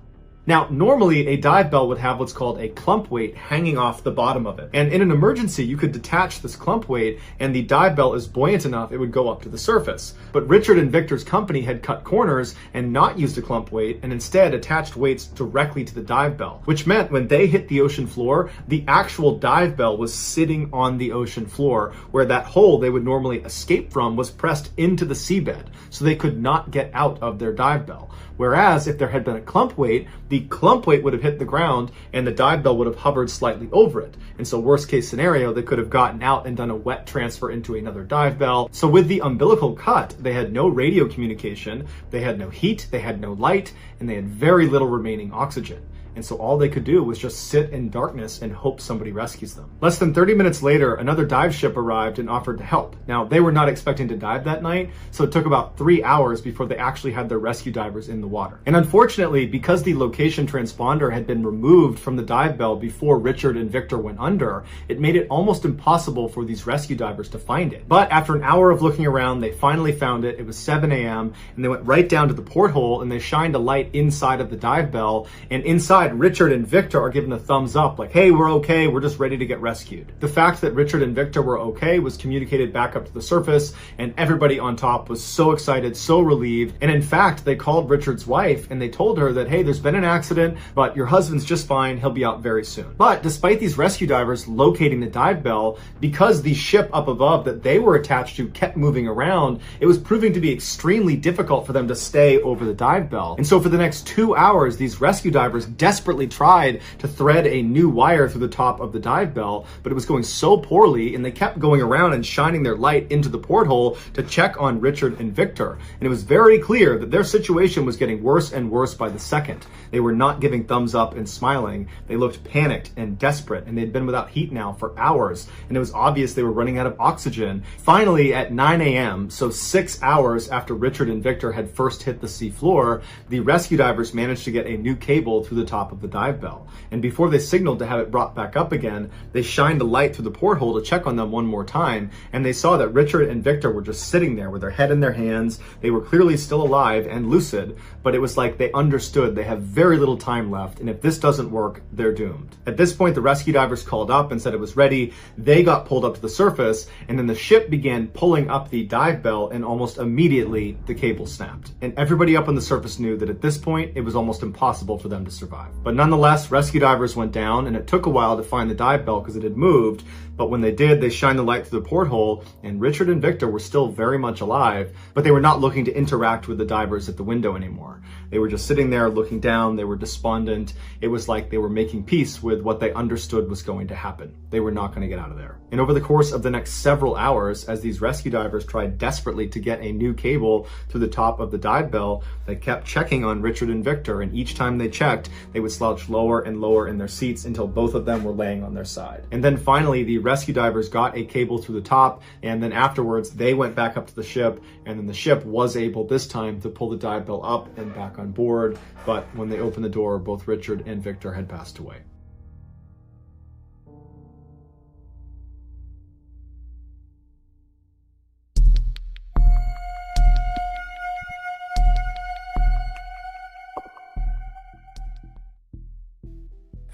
S2: Now, normally a dive bell would have what's called a clump weight hanging off the bottom of it. And in an emergency, you could detach this clump weight and the dive bell is buoyant enough it would go up to the surface. But Richard and Victor's company had cut corners and not used a clump weight and instead attached weights directly to the dive bell, which meant when they hit the ocean floor, the actual dive bell was sitting on the ocean floor, where that hole they would normally escape from was pressed into the seabed, so they could not get out of their dive bell. Whereas if there had been a clump weight, the clump weight would have hit the ground and the dive bell would have hovered slightly over it. And so worst case scenario, they could have gotten out and done a wet transfer into another dive bell. So with the umbilical cut, they had no radio communication, they had no heat, they had no light, and they had very little remaining oxygen. And so all they could do was just sit in darkness and hope somebody rescues them. Less than 30 minutes later, another dive ship arrived and offered to help. Now, they were not expecting to dive that night, so it took about 3 hours before they actually had their rescue divers in the water. And unfortunately, because the location transponder had been removed from the dive bell before Richard and Victor went under, it made it almost impossible for these rescue divers to find it. But after an hour of looking around, they finally found it. It was 7 a.m., and they went right down to the porthole and they shined a light inside of the dive bell, and inside Richard and Victor are given a thumbs up, like, hey, we're okay, we're just ready to get rescued. The fact that Richard and Victor were okay was communicated back up to the surface, and everybody on top was so excited, so relieved. And in fact, they called Richard's wife and they told her that, hey, there's been an accident, but your husband's just fine, he'll be out very soon. But despite these rescue divers locating the dive bell, because the ship up above that they were attached to kept moving around, it was proving to be extremely difficult for them to stay over the dive bell. And so for the next 2 hours, these rescue divers desperately tried to thread a new wire through the top of the dive bell, but it was going so poorly, and they kept going around and shining their light into the porthole to check on Richard and Victor. And it was very clear that their situation was getting worse and worse by the second. They were not giving thumbs up and smiling. They looked panicked and desperate, and they'd been without heat now for hours, and it was obvious they were running out of oxygen. Finally, at 9 a.m., so 6 hours after Richard and Victor had first hit the sea floor, the rescue divers managed to get a new cable through the top of the dive bell. And before they signaled to have it brought back up again, they shined a light through the porthole to check on them one more time, and they saw that Richard and Victor were just sitting there with their head in their hands. They were clearly still alive and lucid, but it was like they understood they have very little time left, and if this doesn't work, they're doomed. At this point, the rescue divers called up and said it was ready. They got pulled up to the surface, and then the ship began pulling up the dive bell, and almost immediately the cable snapped. And everybody up on the surface knew that at this point, it was almost impossible for them to survive. But nonetheless, rescue divers went down, and it took a while to find the dive bell because it had moved. But when they did, they shined the light through the porthole, and Richard and Victor were still very much alive, but they were not looking to interact with the divers at the window anymore. They were just sitting there looking down. They were despondent. It was like they were making peace with what they understood was going to happen. They were not going to get out of there. And over the course of the next several hours, as these rescue divers tried desperately to get a new cable through the top of the dive bell, they kept checking on Richard and Victor, and each time they checked, they would slouch lower and lower in their seats until both of them were laying on their side. And then finally, the rescue divers got a cable through the top, and then afterwards, they went back up to the ship, and then the ship was able this time to pull the dive bell up and back on board. But when they opened the door, both Richard and Victor had passed away.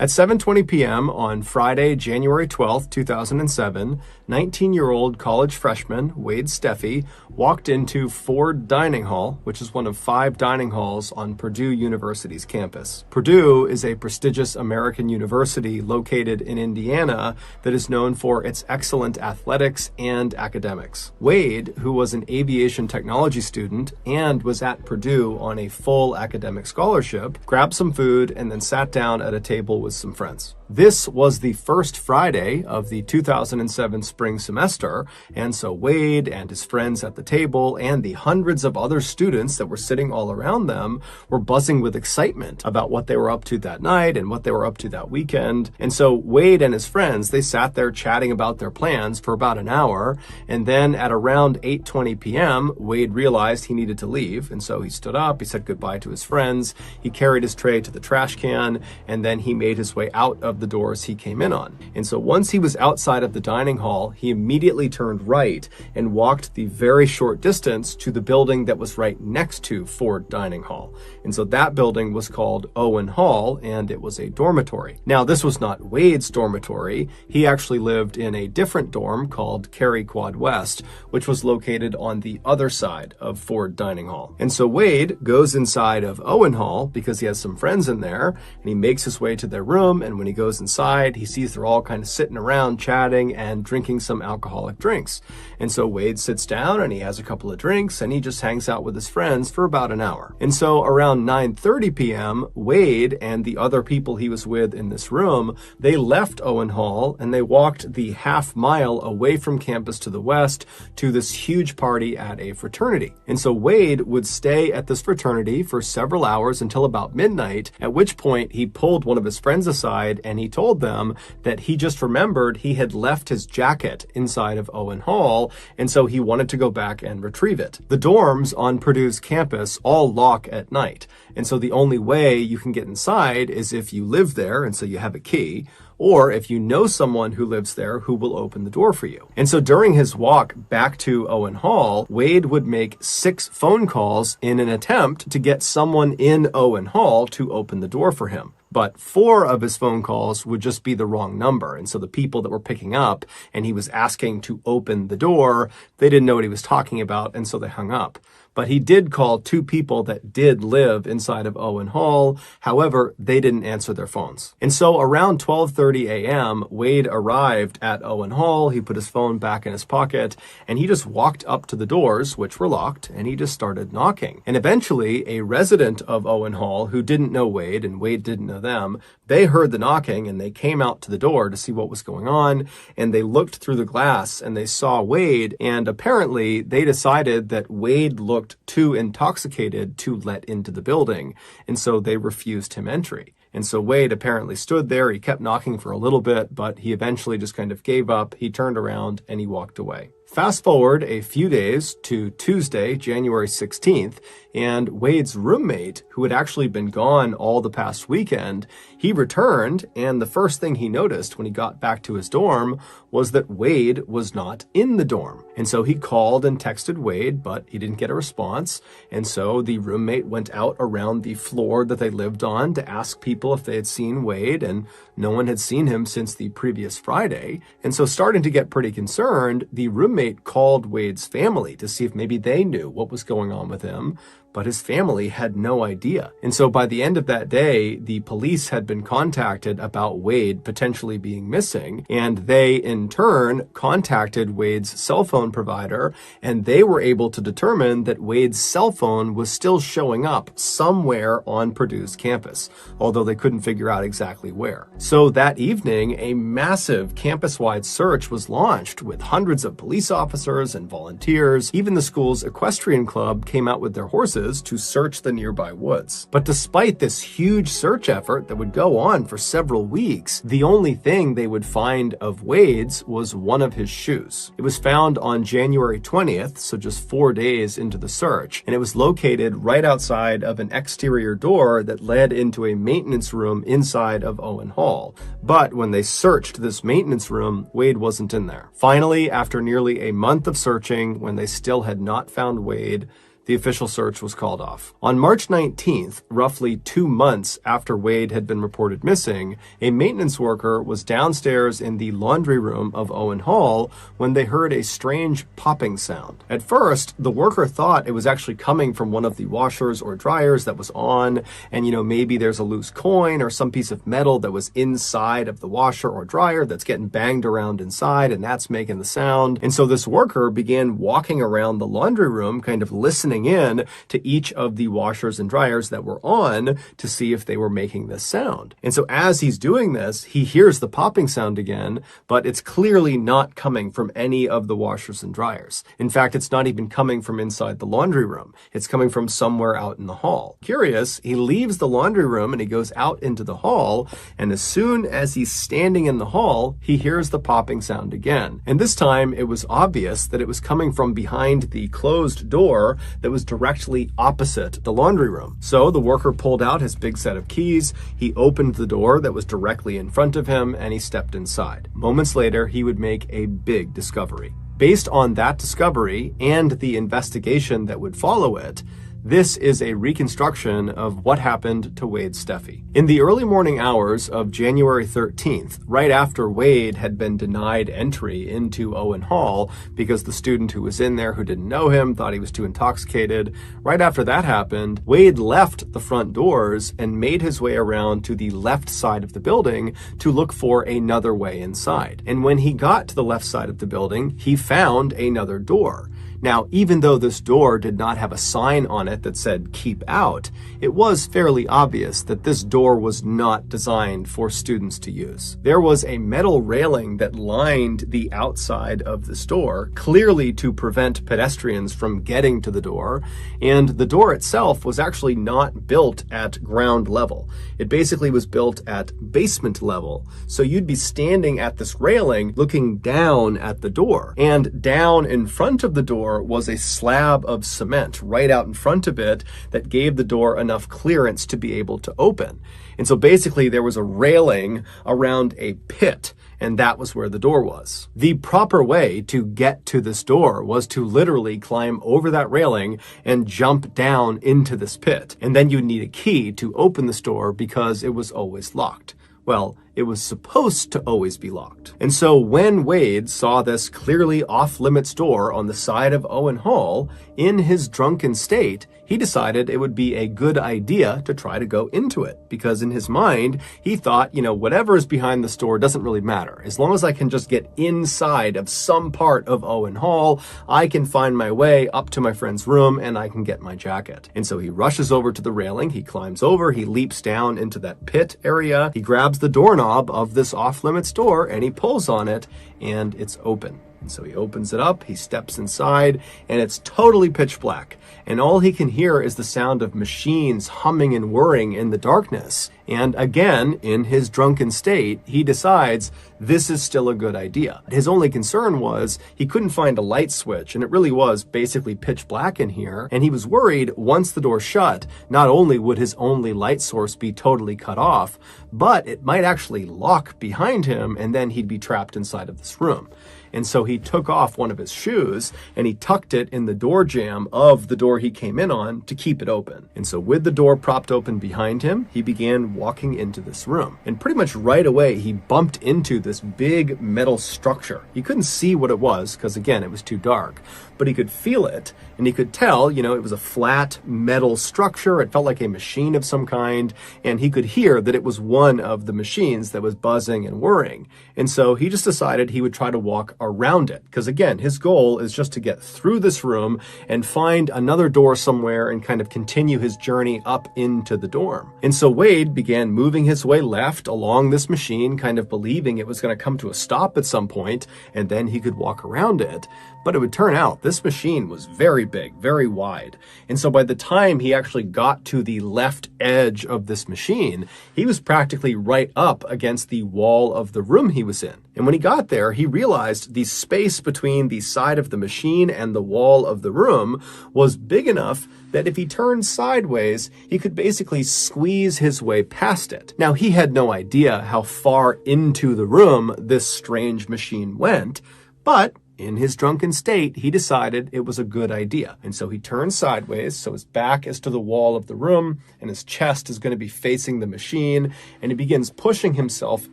S2: At 7:20 p.m. on Friday, January 12, 2007, 19-year-old college freshman Wade Steffy walked into Ford Dining Hall, which is one of 5 dining halls on Purdue University's campus. Purdue is a prestigious American university located in Indiana that is known for its excellent athletics and academics. Wade, who was an aviation technology student and was at Purdue on a full academic scholarship, grabbed some food and then sat down at a table with some friends. This was the first Friday of the 2007 spring semester, and so Wade and his friends at the table and the hundreds of other students that were sitting all around them were buzzing with excitement about what they were up to that night and what they were up to that weekend. And so Wade and his friends, they sat there chatting about their plans for about an hour, and then at around 8:20 p.m., Wade realized he needed to leave, and so he stood up, he said goodbye to his friends, he carried his tray to the trash can, and then he made his way out of the doors he came in on. And so once he was outside of the dining hall, he immediately turned right and walked the very short distance to the building that was right next to Ford Dining Hall. And so that building was called Owen Hall, and it was a dormitory. Now, this was not Wade's dormitory. He actually lived in a different dorm called Cary Quad West, which was located on the other side of Ford Dining Hall. And so Wade goes inside of Owen Hall because he has some friends in there, and he makes his way to their room, and when he goes inside, he sees they're all kind of sitting around chatting and drinking some alcoholic drinks. And so Wade sits down and he has a couple of drinks and he just hangs out with his friends for about an hour. And so around 9:30 p.m., Wade and the other people he was with in this room, they left Owen Hall and they walked the half mile away from campus to the west to this huge party at a fraternity. And so Wade would stay at this fraternity for several hours until about midnight, at which point he pulled one of his friends aside and he told them that he just remembered he had left his jacket inside of Owen Hall, and so he wanted to go back and retrieve it. The dorms on Purdue's campus all lock at night, and so the only way you can get inside is if you live there, and so you have a key, or if you know someone who lives there who will open the door for you. And so during his walk back to Owen Hall, Wade would make 6 phone calls in an attempt to get someone in Owen Hall to open the door for him. But 4 of his phone calls would just be the wrong number. And so the people that were picking up and he was asking to open the door, they didn't know what he was talking about, and so they hung up. But he did call 2 people that did live inside of Owen Hall. However, they didn't answer their phones. And so around 12:30 a.m., Wade arrived at Owen Hall. He put his phone back in his pocket and he just walked up to the doors, which were locked, and he just started knocking. And eventually a resident of Owen Hall who didn't know Wade and Wade didn't know them, they heard the knocking and they came out to the door to see what was going on, and they looked through the glass and they saw Wade, and apparently they decided that Wade looked too intoxicated to let into the building, and so they refused him entry. And so Wade apparently stood there. He kept knocking for a little bit, but he eventually just kind of gave up. He turned around and he walked away. Fast forward a few days to Tuesday, January 16th, and Wade's roommate, who had actually been gone all the past weekend, he returned, and the first thing he noticed when he got back to his dorm was that Wade was not in the dorm. And so he called and texted Wade, but he didn't get a response. And so the roommate went out around the floor that they lived on to ask people if they had seen Wade, and no one had seen him since the previous Friday. And so starting to get pretty concerned, the roommate called Wade's family to see if maybe they knew what was going on with him, but his family had no idea. And so by the end of that day, the police had been contacted about Wade potentially being missing, and they in turn contacted Wade's cell phone provider, and they were able to determine that Wade's cell phone was still showing up somewhere on Purdue's campus, although they couldn't figure out exactly where. So that evening, a massive campus-wide search was launched with hundreds of police officers and volunteers. Even the school's equestrian club came out with their horses to search the nearby woods. But despite this huge search effort that would go on for several weeks, the only thing they would find of Wade's was one of his shoes. It was found on January 20th, so just 4 days into the search, and it was located right outside of an exterior door that led into a maintenance room inside of Owen Hall. But when they searched this maintenance room, Wade wasn't in there. Finally, after nearly a month of searching, when they still had not found Wade, The official search was called off. On March 19th, roughly 2 months after Wade had been reported missing, a maintenance worker was downstairs in the laundry room of Owen Hall when they heard a strange popping sound. At first, the worker thought it was actually coming from one of the washers or dryers that was on, and maybe there's a loose coin or some piece of metal that was inside of the washer or dryer that's getting banged around inside, and that's making the sound. And so this worker began walking around the laundry room, kind of listening in to each of the washers and dryers that were on to see if they were making this sound. And so as he's doing this, he hears the popping sound again, but it's clearly not coming from any of the washers and dryers. In fact, it's not even coming from inside the laundry room. It's coming from somewhere out in the hall. Curious, he leaves the laundry room and he goes out into the hall, and as soon as he's standing in the hall, he hears the popping sound again. And this time it was obvious that it was coming from behind the closed door that was directly opposite the laundry room. So the worker pulled out his big set of keys, he opened the door that was directly in front of him, and he stepped inside. Moments later, he would make a big discovery. Based on that discovery and the investigation that would follow it, this is a reconstruction of what happened to Wade Steffy. In the early morning hours of January 13th, right after Wade had been denied entry into Owen Hall because the student who was in there who didn't know him thought he was too intoxicated, right after that happened, Wade left the front doors and made his way around to the left side of the building to look for another way inside. And when he got to the left side of the building, he found another door. Now, even though this door did not have a sign on it that said "keep out," it was fairly obvious that this door was not designed for students to use. There was a metal railing that lined the outside of this door, clearly to prevent pedestrians from getting to the door, and the door itself was actually not built at ground level. It basically was built at basement level, so you'd be standing at this railing looking down at the door, and down in front of the door was a slab of cement right out in front of it that gave the door enough clearance to be able to open. And so basically there was a railing around a pit, and that was where the door was. The proper way to get to this door was to literally climb over that railing and jump down into this pit. And then you'd need a key to open this door because it was always locked. Well, it was supposed to always be locked. And so when Wade saw this clearly off-limits door on the side of Owen Hall, in his drunken state, he decided it would be a good idea to try to go into it. Because in his mind, he thought, whatever is behind this door doesn't really matter. As long as I can just get inside of some part of Owen Hall, I can find my way up to my friend's room and I can get my jacket. And so he rushes over to the railing, he climbs over, he leaps down into that pit area, he grabs the doorknob of this off-limits door and he pulls on it and it's open. And so he opens it up, he steps inside, and it's totally pitch black. And all he can hear is the sound of machines humming and whirring in the darkness. And again, in his drunken state, he decides this is still a good idea. His only concern was he couldn't find a light switch, and it really was basically pitch black in here. And he was worried once the door shut, not only would his only light source be totally cut off, but it might actually lock behind him, and then he'd be trapped inside of this room. And so he took off one of his shoes and he tucked it in the door jamb of the door he came in on to keep it open. And so with the door propped open behind him, he began walking into this room. And pretty much right away, he bumped into this big metal structure. He couldn't see what it was because, again, it was too dark, but he could feel it and he could tell, it was a flat metal structure. It felt like a machine of some kind, and he could hear that it was one of the machines that was buzzing and whirring. And so he just decided he would try to walk around it because, again, his goal is just to get through this room and find another door somewhere and kind of continue his journey up into the dorm. And so Wade began moving his way left along this machine, kind of believing it was going to come to a stop at some point and then he could walk around it. But it would turn out this machine was very big, very wide. And so by the time he actually got to the left edge of this machine, he was practically right up against the wall of the room he was in. And when he got there, he realized the space between the side of the machine and the wall of the room was big enough that if he turned sideways, he could basically squeeze his way past it. Now, he had no idea how far into the room this strange machine went, but In his drunken state, he decided it was a good idea. And so he turned sideways, so his back is to the wall of the room, and his chest is going to be facing the machine, and he begins pushing himself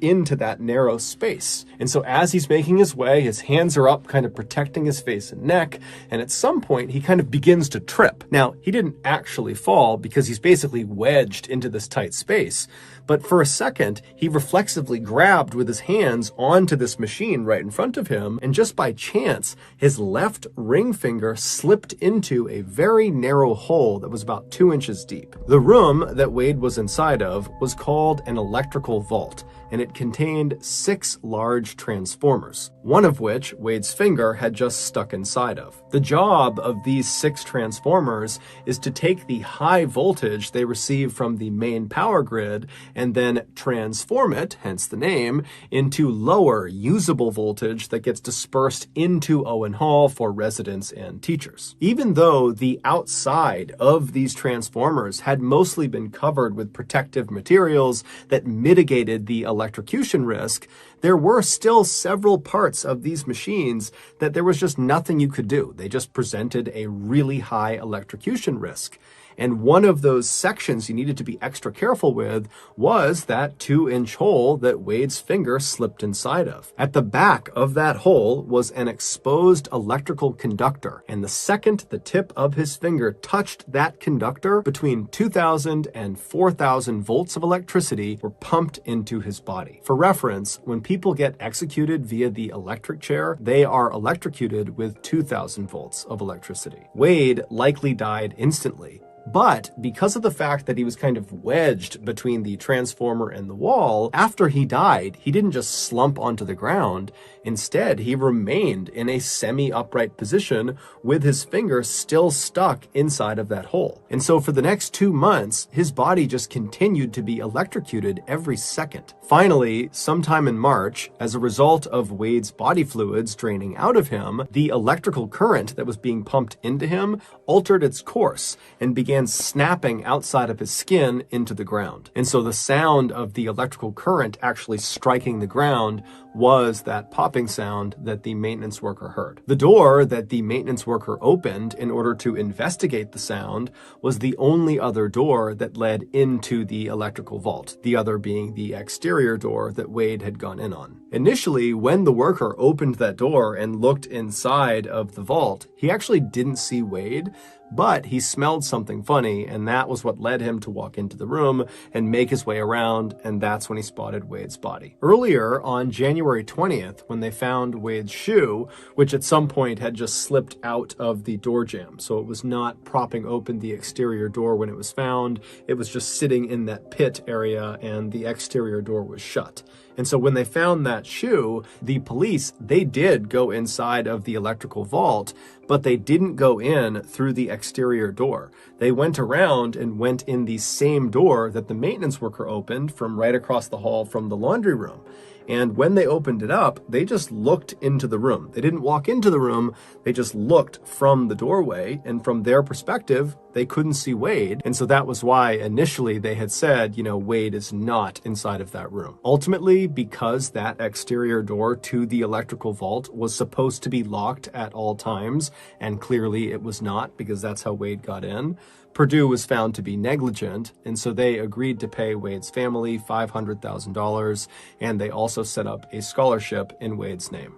S2: into that narrow space. And so as he's making his way, his hands are up, kind of protecting his face and neck, and at some point, he kind of begins to trip. Now, he didn't actually fall because he's basically wedged into this tight space. But for a second, he reflexively grabbed with his hands onto this machine right in front of him, and just by chance, his left ring finger slipped into a very narrow hole that was about 2 inches deep. The room that Wade was inside of was called an electrical vault, and it contained 6 large transformers, one of which Wade's finger had just stuck inside of. The job of these 6 transformers is to take the high voltage they receive from the main power grid and then transform it, hence the name, into lower, usable voltage that gets dispersed into Owen Hall for residents and teachers. Even though the outside of these transformers had mostly been covered with protective materials that mitigated the electrocution risk, there were still several parts of these machines that there was just nothing you could do. They just presented a really high electrocution risk. And one of those sections you needed to be extra careful with was that 2-inch hole that Wade's finger slipped inside of. At the back of that hole was an exposed electrical conductor, and the second the tip of his finger touched that conductor, between 2,000 and 4,000 volts of electricity were pumped into his body. For reference, when people get executed via the electric chair, they are electrocuted with 2,000 volts of electricity. Wade likely died instantly. But because of the fact that he was kind of wedged between the transformer and the wall, after he died, he didn't just slump onto the ground. Instead, he remained in a semi-upright position with his finger still stuck inside of that hole. And so for the next 2 months, his body just continued to be electrocuted every second. Finally, sometime in March, as a result of Wade's body fluids draining out of him, the electrical current that was being pumped into him altered its course and began snapping outside of his skin into the ground. And so the sound of the electrical current actually striking the ground was that popping sound that the maintenance worker heard. The door that the maintenance worker opened in order to investigate the sound was the only other door that led into the electrical vault, the other being the exterior door that Wade had gone in on. Initially, when the worker opened that door and looked inside of the vault, he actually didn't see Wade, but he smelled something funny, and that was what led him to walk into the room and make his way around, and that's when he spotted Wade's body. Earlier, on January 20th, when they found Wade's shoe, which at some point had just slipped out of the door jamb, so it was not propping open the exterior door when it was found, it was just sitting in that pit area, and the exterior door was shut. And so when they found that shoe, the police, they did go inside of the electrical vault, but they didn't go in through the exterior door. They went around and went in the same door that the maintenance worker opened from right across the hall from the laundry room. And when they opened it up, they just looked into the room. They didn't walk into the room, they just looked from the doorway, and from their perspective, they couldn't see Wade. And so that was why initially they had said, Wade is not inside of that room. Ultimately, because that exterior door to the electrical vault was supposed to be locked at all times, and clearly it was not because that's how Wade got in, Purdue was found to be negligent, and so they agreed to pay Wade's family $500,000, and they also set up a scholarship in Wade's name.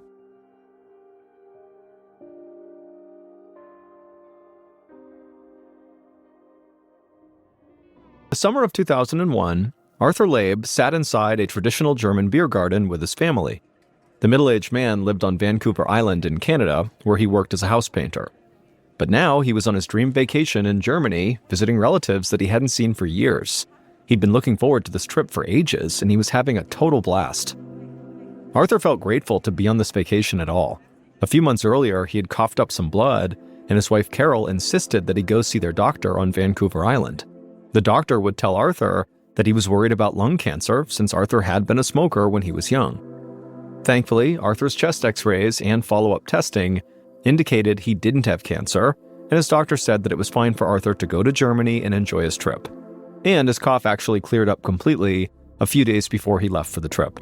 S1: The summer of 2001, Arthur Labe sat inside a traditional German beer garden with his family. The middle-aged man lived on Vancouver Island in Canada, where he worked as a house painter. But now he was on his dream vacation in Germany, visiting relatives that he hadn't seen for years. He'd been looking forward to this trip for ages, and he was having a total blast. Arthur felt grateful to be on this vacation at all. A few months earlier, he had coughed up some blood, and his wife Carol insisted that he go see their doctor on Vancouver Island. The doctor would tell Arthur that he was worried about lung cancer since Arthur had been a smoker when he was young. Thankfully, Arthur's chest x-rays and follow-up testing indicated he didn't have cancer, and his doctor said that it was fine for Arthur to go to Germany and enjoy his trip. And his cough actually cleared up completely a few days before he left for the trip.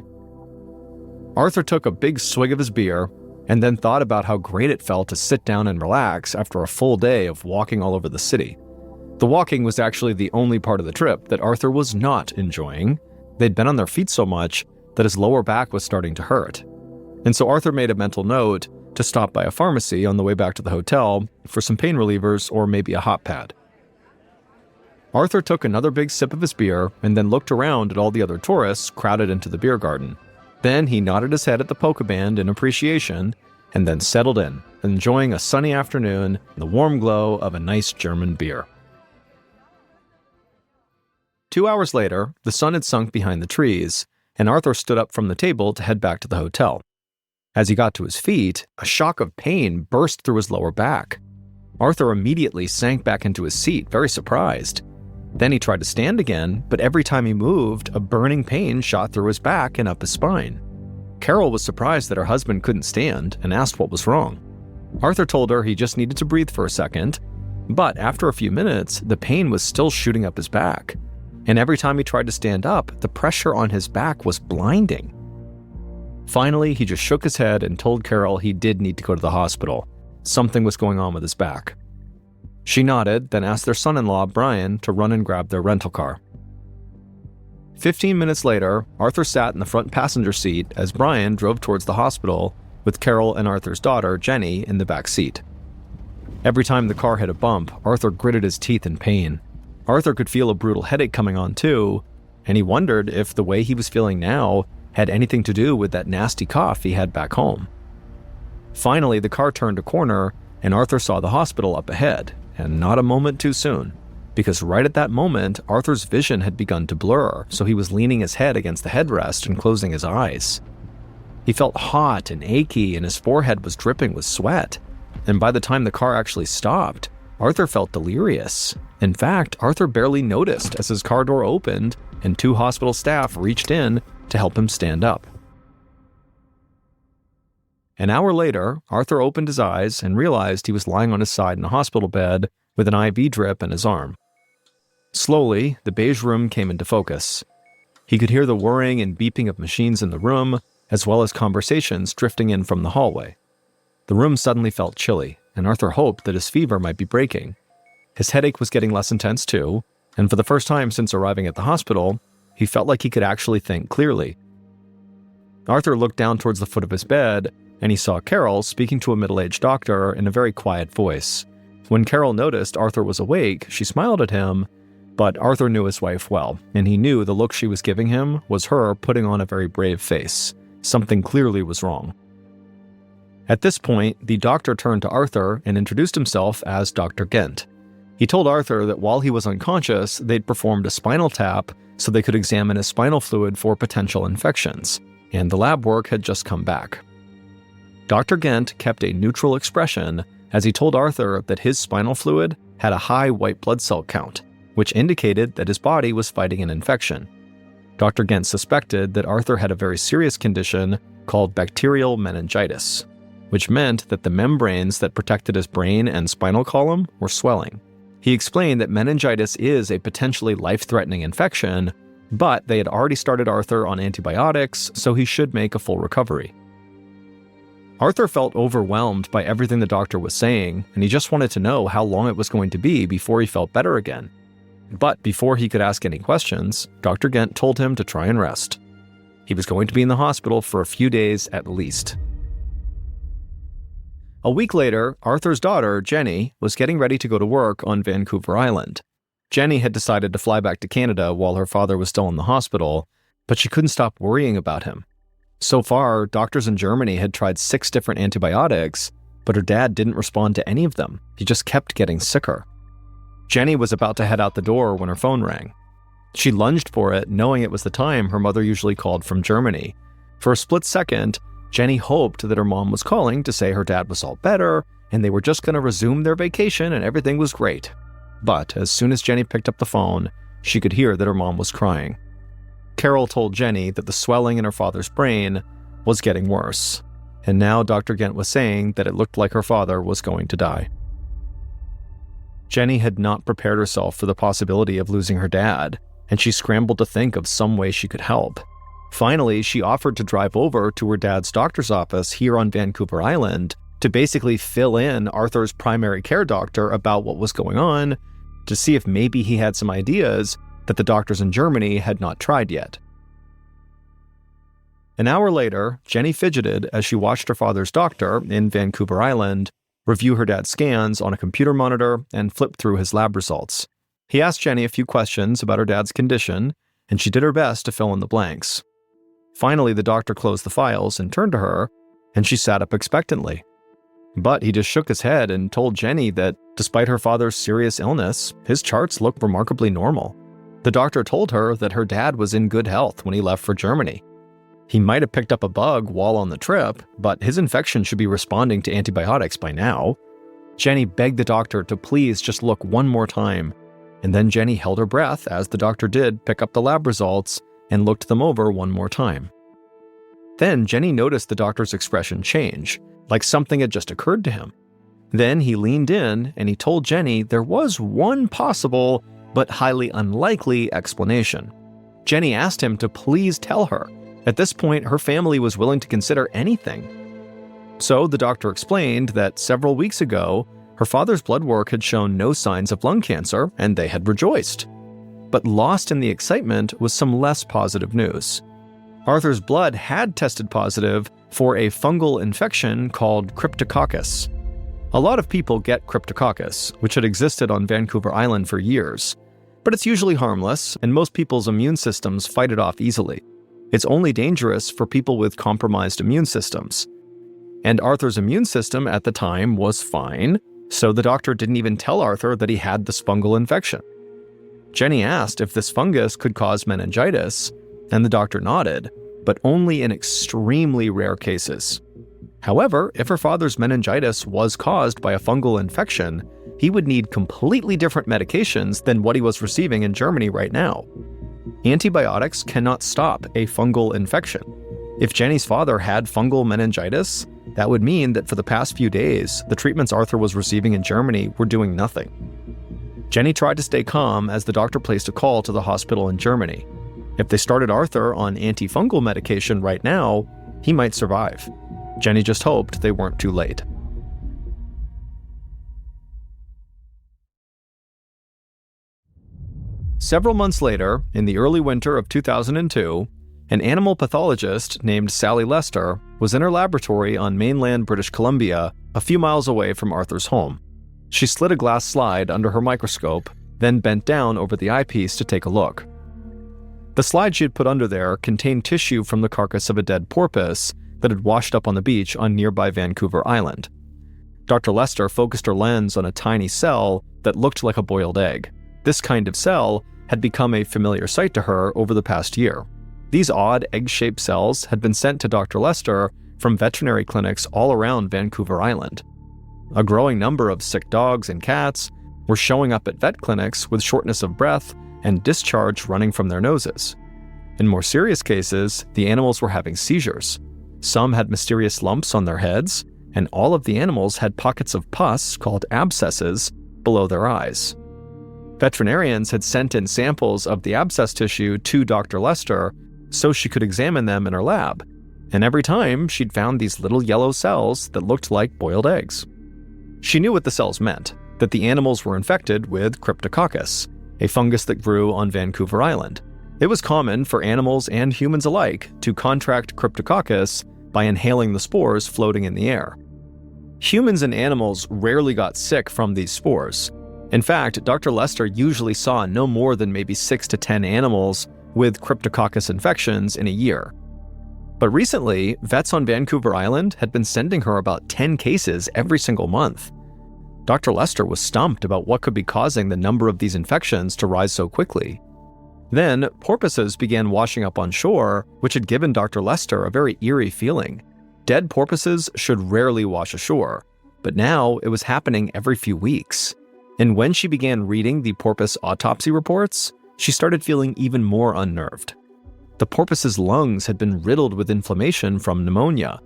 S1: Arthur took a big swig of his beer and then thought about how great it felt to sit down and relax after a full day of walking all over the city. The walking was actually the only part of the trip that Arthur was not enjoying. They'd been on their feet so much that his lower back was starting to hurt. And so Arthur made a mental note to stop by a pharmacy on the way back to the hotel for some pain relievers or maybe a hot pad. Arthur took another big sip of his beer and then looked around at all the other tourists crowded into the beer garden. Then he nodded his head at the polka band in appreciation and then settled in, enjoying a sunny afternoon and the warm glow of a nice German beer. 2 hours later, the sun had sunk behind the trees, and Arthur stood up from the table to head back to the hotel. As he got to his feet, a shock of pain burst through his lower back. Arthur immediately sank back into his seat, very surprised. Then he tried to stand again, but every time he moved, a burning pain shot through his back and up his spine. Carol was surprised that her husband couldn't stand and asked what was wrong. Arthur told her he just needed to breathe for a second, but after a few minutes, the pain was still shooting up his back. And every time he tried to stand up, the pressure on his back was blinding. Finally, he just shook his head and told Carol he did need to go to the hospital. Something was going on with his back. She nodded, then asked their son-in-law, Brian, to run and grab their rental car. 15 minutes later, Arthur sat in the front passenger seat as Brian drove towards the hospital with Carol and Arthur's daughter, Jenny, in the back seat. Every time the car hit a bump, Arthur gritted his teeth in pain. Arthur could feel a brutal headache coming on too, and he wondered if the way he was feeling now had anything to do with that nasty cough he had back home. Finally, the car turned a corner, and Arthur saw the hospital up ahead, and not a moment too soon, because right at that moment, Arthur's vision had begun to blur, so he was leaning his head against the headrest and closing his eyes. He felt hot and achy, and his forehead was dripping with sweat, and by the time the car actually stopped, Arthur felt delirious. In fact, Arthur barely noticed as his car door opened and 2 hospital staff reached in to help him stand up. An hour later, Arthur opened his eyes and realized he was lying on his side in a hospital bed with an IV drip in his arm. Slowly, the beige room came into focus. He could hear the whirring and beeping of machines in the room, as well as conversations drifting in from the hallway. The room suddenly felt chilly, and Arthur hoped that his fever might be breaking. His headache was getting less intense too, and for the first time since arriving at the hospital, he felt like he could actually think clearly. Arthur looked down towards the foot of his bed, and he saw Carol speaking to a middle-aged doctor in a very quiet voice. When Carol noticed Arthur was awake, she smiled at him, but Arthur knew his wife well, and he knew the look she was giving him was her putting on a very brave face. Something clearly was wrong. At this point, the doctor turned to Arthur and introduced himself as Dr. Gent. He told Arthur that while he was unconscious, they'd performed a spinal tap so they could examine his spinal fluid for potential infections, and the lab work had just come back. Dr. Gent kept a neutral expression as he told Arthur that his spinal fluid had a high white blood cell count, which indicated that his body was fighting an infection. Dr. Gent suspected that Arthur had a very serious condition called bacterial meningitis, which meant that the membranes that protected his brain and spinal column were swelling. He explained that meningitis is a potentially life-threatening infection, but they had already started Arthur on antibiotics, so he should make a full recovery. Arthur felt overwhelmed by everything the doctor was saying, and he just wanted to know how long it was going to be before he felt better again. But before he could ask any questions, Dr. Gent told him to try and rest. He was going to be in the hospital for a few days at least. A week later, Arthur's daughter, Jenny, was getting ready to go to work on Vancouver Island. Jenny had decided to fly back to Canada while her father was still in the hospital, but she couldn't stop worrying about him. So far, doctors in Germany had tried 6 different antibiotics, but her dad didn't respond to any of them. He just kept getting sicker. Jenny was about to head out the door when her phone rang. She lunged for it, knowing it was the time her mother usually called from Germany. For a split second, Jenny hoped that her mom was calling to say her dad was all better, and they were just going to resume their vacation and everything was great. But as soon as Jenny picked up the phone, she could hear that her mom was crying. Carol told Jenny that the swelling in her father's brain was getting worse, and now Dr. Gent was saying that it looked like her father was going to die. Jenny had not prepared herself for the possibility of losing her dad, and she scrambled to think of some way she could help. Finally, she offered to drive over to her dad's doctor's office here on Vancouver Island to basically fill in Arthur's primary care doctor about what was going on, to see if maybe he had some ideas that the doctors in Germany had not tried yet. An hour later, Jenny fidgeted as she watched her father's doctor in Vancouver Island review her dad's scans on a computer monitor and flip through his lab results. He asked Jenny a few questions about her dad's condition, and she did her best to fill in the blanks. Finally, the doctor closed the files and turned to her, and she sat up expectantly. But he just shook his head and told Jenny that, despite her father's serious illness, his charts looked remarkably normal. The doctor told her that her dad was in good health when he left for Germany. He might have picked up a bug while on the trip, but his infection should be responding to antibiotics by now. Jenny begged the doctor to please just look one more time, and then Jenny held her breath as the doctor did pick up the lab results and looked them over one more time. Then Jenny noticed the doctor's expression change, like something had just occurred to him. Then he leaned in and he told Jenny there was one possible but highly unlikely explanation. Jenny asked him to please tell her. At this point, her family was willing to consider anything. So the doctor explained that several weeks ago, her father's blood work had shown no signs of lung cancer, and they had rejoiced. But lost in the excitement was some less positive news. Arthur's blood had tested positive for a fungal infection called Cryptococcus. A lot of people get Cryptococcus, which had existed on Vancouver Island for years. But it's usually harmless, and most people's immune systems fight it off easily. It's only dangerous for people with compromised immune systems. And Arthur's immune system at the time was fine, so the doctor didn't even tell Arthur that he had this fungal infection. Jenny asked if this fungus could cause meningitis, and the doctor nodded, but only in extremely rare cases. However, if her father's meningitis was caused by a fungal infection, he would need completely different medications than what he was receiving in Germany right now. Antibiotics cannot stop a fungal infection. If Jenny's father had fungal meningitis, that would mean that for the past few days, the treatments Arthur was receiving in Germany were doing nothing. Jenny tried to stay calm as the doctor placed a call to the hospital in Germany. If they started Arthur on antifungal medication right now, he might survive. Jenny just hoped they weren't too late. Several months later, in the early winter of 2002, an animal pathologist named Sally Lester was in her laboratory on mainland British Columbia, a few miles away from Arthur's home. She slid a glass slide under her microscope, then bent down over the eyepiece to take a look. The slide she had put under there contained tissue from the carcass of a dead porpoise that had washed up on the beach on nearby Vancouver Island. Dr. Lester focused her lens on a tiny cell that looked like a boiled egg. This kind of cell had become a familiar sight to her over the past year. These odd egg-shaped cells had been sent to Dr. Lester from veterinary clinics all around Vancouver Island. A growing number of sick dogs and cats were showing up at vet clinics with shortness of breath and discharge running from their noses. In more serious cases, the animals were having seizures. Some had mysterious lumps on their heads, and all of the animals had pockets of pus called abscesses below their eyes. Veterinarians had sent in samples of the abscess tissue to Dr. Lester so she could examine them in her lab, and every time she'd found these little yellow cells that looked like boiled eggs. She knew what the cells meant, that the animals were infected with Cryptococcus, a fungus that grew on Vancouver Island. It was common for animals and humans alike to contract Cryptococcus by inhaling the spores floating in the air. Humans and animals rarely got sick from these spores. In fact, Dr. Lester usually saw no more than maybe 6 to 10 animals with Cryptococcus infections in a year. But recently, vets on Vancouver Island had been sending her about 10 cases every single month. Dr. Lester was stumped about what could be causing the number of these infections to rise so quickly. Then, porpoises began washing up on shore, which had given Dr. Lester a very eerie feeling. Dead porpoises should rarely wash ashore, but now it was happening every few weeks. And when she began reading the porpoise autopsy reports, she started feeling even more unnerved. The porpoise's lungs had been riddled with inflammation from pneumonia.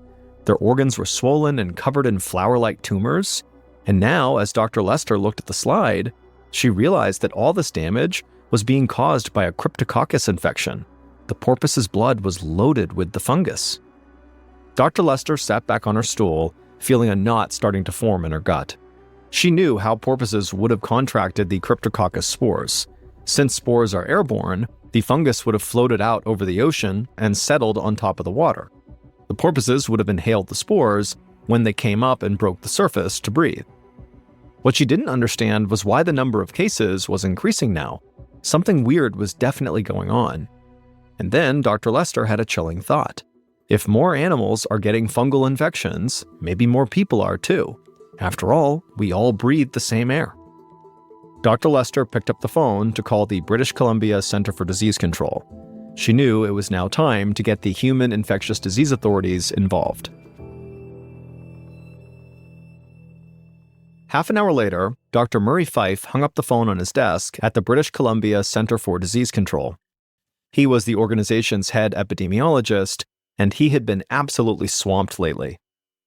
S1: Their organs were swollen and covered in flower-like tumors. And now, as Dr. Lester looked at the slide, she realized that all this damage was being caused by a Cryptococcus infection. The porpoise's blood was loaded with the fungus. Dr. Lester sat back on her stool, feeling a knot starting to form in her gut. She knew how porpoises would have contracted the Cryptococcus spores. Since spores are airborne, the fungus would have floated out over the ocean and settled on top of the water. The porpoises would have inhaled the spores when they came up and broke the surface to breathe. What she didn't understand was why the number of cases was increasing now. Something weird was definitely going on. And then Dr. Lester had a chilling thought. If more animals are getting fungal infections, maybe more people are too. After all, we all breathe the same air. Dr. Lester picked up the phone to call the British Columbia Centre for Disease Control. She knew it was now time to get the human infectious disease authorities involved. Half an hour later, Dr. Murray Fife hung up the phone on his desk at the British Columbia Centre for Disease Control. He was the organization's head epidemiologist, and he had been absolutely swamped lately.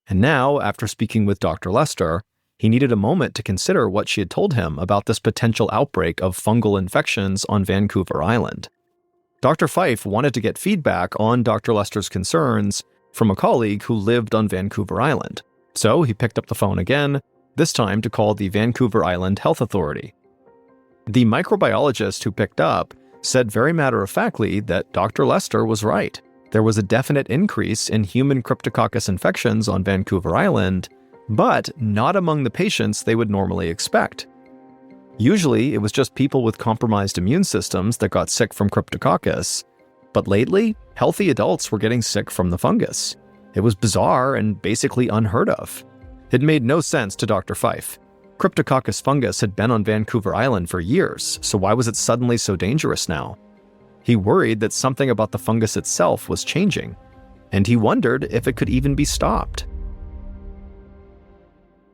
S1: And now, after speaking with Dr. Lester, he needed a moment to consider what she had told him about this potential outbreak of fungal infections on Vancouver Island. Dr. Fife wanted to get feedback on Dr. Lester's concerns from a colleague who lived on Vancouver Island. So he picked up the phone again, this time to call the Vancouver Island Health Authority. The microbiologist who picked up said very matter-of-factly that Dr. Lester was right. There was a definite increase in human Cryptococcus infections on Vancouver Island, but not among the patients they would normally expect. Usually, it was just people with compromised immune systems that got sick from Cryptococcus, but lately, healthy adults were getting sick from the fungus. It was bizarre and basically unheard of. It made no sense to Dr. Fife. Cryptococcus fungus had been on Vancouver Island for years, so why was it suddenly so dangerous now? He worried that something about the fungus itself was changing, and he wondered if it could even be stopped.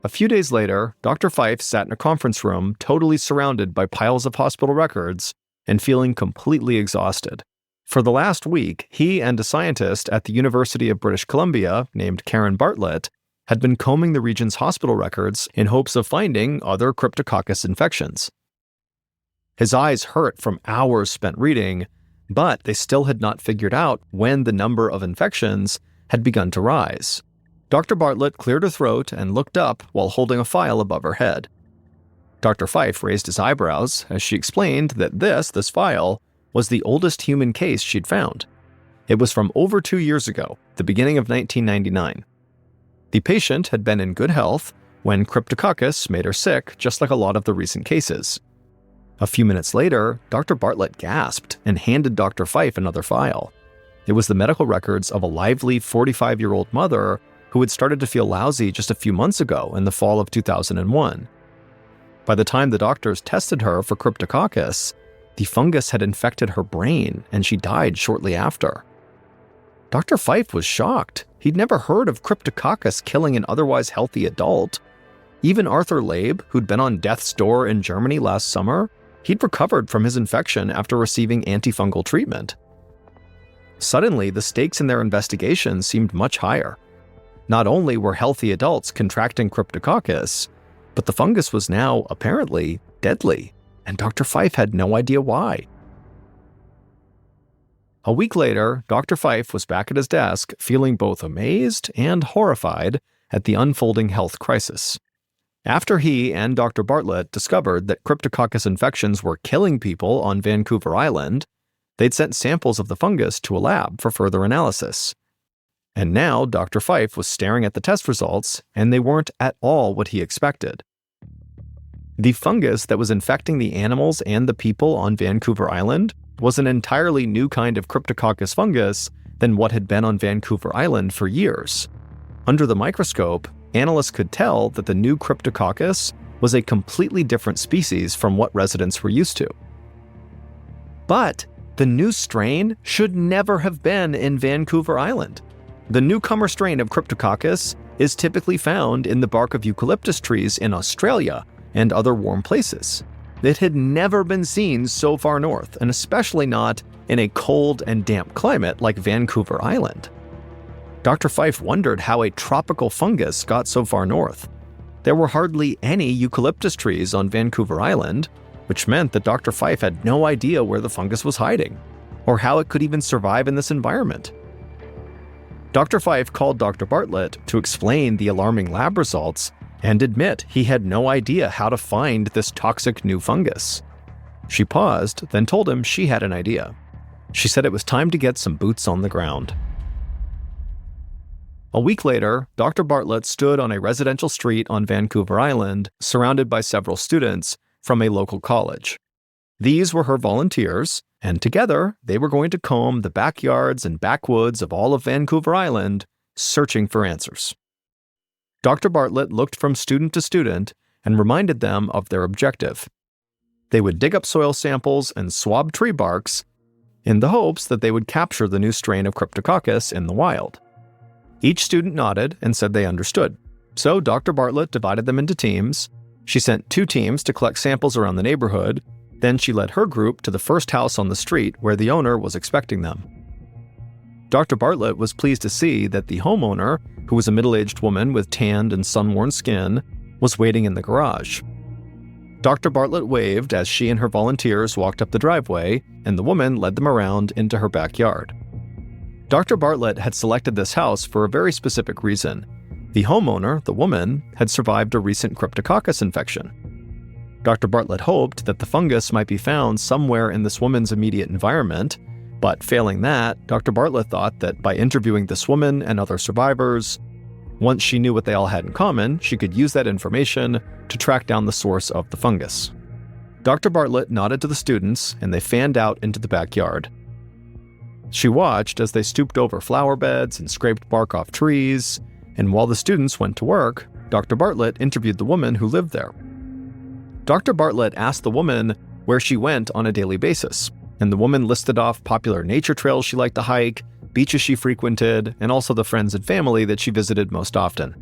S1: A few days later, Dr. Fife sat in a conference room totally surrounded by piles of hospital records and feeling completely exhausted. For the last week, he and a scientist at the University of British Columbia named Karen Bartlett had been combing the region's hospital records in hopes of finding other Cryptococcus infections. His eyes hurt from hours spent reading, but they still had not figured out when the number of infections had begun to rise. Dr. Bartlett cleared her throat and looked up while holding a file above her head. Dr. Fife raised his eyebrows as she explained that this file, was the oldest human case she'd found. It was from over 2 years ago, the beginning of 1999. The patient had been in good health when Cryptococcus made her sick, just like a lot of the recent cases. A few minutes later, Dr. Bartlett gasped and handed Dr. Fife another file. It was the medical records of a lively 45-year-old mother who had started to feel lousy just a few months ago in the fall of 2001. By the time the doctors tested her for Cryptococcus, the fungus had infected her brain and she died shortly after. Dr. Fife was shocked. He'd never heard of Cryptococcus killing an otherwise healthy adult. Even Arthur Labe, who'd been on death's door in Germany last summer, he'd recovered from his infection after receiving antifungal treatment. Suddenly, the stakes in their investigation seemed much higher. Not only were healthy adults contracting Cryptococcus, but the fungus was now, apparently, deadly, and Dr. Fife had no idea why. A week later, Dr. Fife was back at his desk, feeling both amazed and horrified at the unfolding health crisis. After he and Dr. Bartlett discovered that Cryptococcus infections were killing people on Vancouver Island, they'd sent samples of the fungus to a lab for further analysis. And now Dr. Fife was staring at the test results, and they weren't at all what he expected. The fungus that was infecting the animals and the people on Vancouver Island was an entirely new kind of Cryptococcus fungus than what had been on Vancouver Island for years. Under the microscope, analysts could tell that the new Cryptococcus was a completely different species from what residents were used to. But the new strain should never have been in Vancouver Island. The newcomer strain of Cryptococcus is typically found in the bark of eucalyptus trees in Australia and other warm places. It had never been seen so far north, and especially not in a cold and damp climate like Vancouver Island. Dr. Fife wondered how a tropical fungus got so far north. There were hardly any eucalyptus trees on Vancouver Island, which meant that Dr. Fife had no idea where the fungus was hiding. or how it could even survive in this environment. Dr. Fife called Dr. Bartlett to explain the alarming lab results and admit he had no idea how to find this toxic new fungus. She paused, then told him she had an idea. She said it was time to get some boots on the ground. A week later, Dr. Bartlett stood on a residential street on Vancouver Island, surrounded by several students from a local college. These were her volunteers, and together they were going to comb the backyards and backwoods of all of Vancouver Island, searching for answers. Dr. Bartlett looked from student to student and reminded them of their objective. They would dig up soil samples and swab tree barks in the hopes that they would capture the new strain of Cryptococcus in the wild. Each student nodded and said they understood. So Dr. Bartlett divided them into teams. She sent 2 teams to collect samples around the neighborhood. Then she led her group to the first house on the street where the owner was expecting them. Dr. Bartlett was pleased to see that the homeowner, who was a middle-aged woman with tanned and sun-worn skin, was waiting in the garage. Dr. Bartlett waved as she and her volunteers walked up the driveway, and the woman led them around into her backyard. Dr. Bartlett had selected this house for a very specific reason. The homeowner, the woman, had survived a recent Cryptococcus infection. Dr. Bartlett hoped that the fungus might be found somewhere in this woman's immediate environment, but failing that, Dr. Bartlett thought that by interviewing this woman and other survivors, once she knew what they all had in common, she could use that information to track down the source of the fungus. Dr. Bartlett nodded to the students, and they fanned out into the backyard. She watched as they stooped over flower beds and scraped bark off trees, and while the students went to work, Dr. Bartlett interviewed the woman who lived there. Dr. Bartlett asked the woman where she went on a daily basis, and the woman listed off popular nature trails she liked to hike, beaches she frequented, and also the friends and family that she visited most often.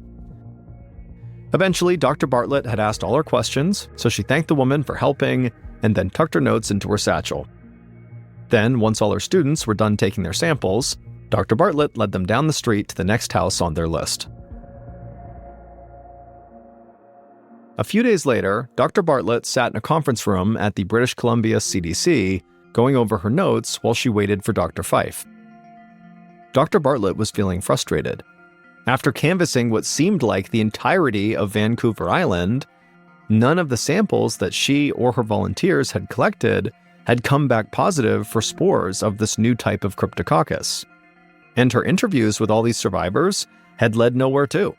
S1: Eventually, Dr. Bartlett had asked all her questions, so she thanked the woman for helping and then tucked her notes into her satchel. Then, once all her students were done taking their samples, Dr. Bartlett led them down the street to the next house on their list. A few days later, Dr. Bartlett sat in a conference room at the British Columbia CDC, going over her notes while she waited for Dr. Fife. Dr. Bartlett was feeling frustrated. After canvassing what seemed like the entirety of Vancouver Island, none of the samples that she or her volunteers had collected had come back positive for spores of this new type of Cryptococcus. And her interviews with all these survivors had led nowhere too.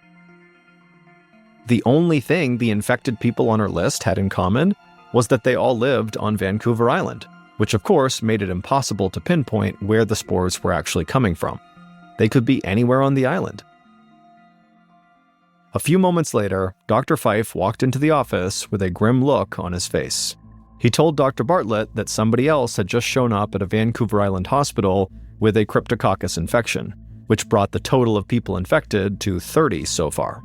S1: The only thing the infected people on her list had in common was that they all lived on Vancouver Island, which of course made it impossible to pinpoint where the spores were actually coming from. They could be anywhere on the island. A few moments later, Dr. Fife walked into the office with a grim look on his face. He told Dr. Bartlett that somebody else had just shown up at a Vancouver Island hospital with a Cryptococcus infection, which brought the total of people infected to 30 so far.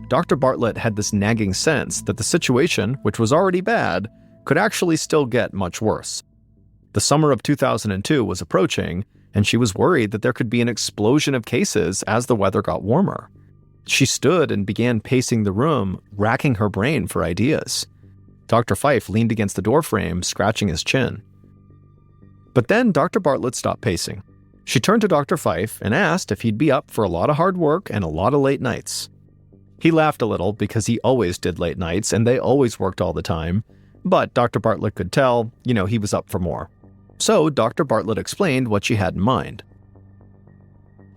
S1: Dr. Bartlett had this nagging sense that the situation, which was already bad, could actually still get much worse. The summer of 2002 was approaching, and she was worried that there could be an explosion of cases as the weather got warmer. She stood and began pacing the room, racking her brain for ideas. Dr. Fife leaned against the doorframe, scratching his chin. But then Dr. Bartlett stopped pacing. She turned to Dr. Fife and asked if he'd be up for a lot of hard work and a lot of late nights. He laughed a little because he always did late nights and they always worked all the time, but Dr. Bartlett could tell, he was up for more. So Dr. Bartlett explained what she had in mind.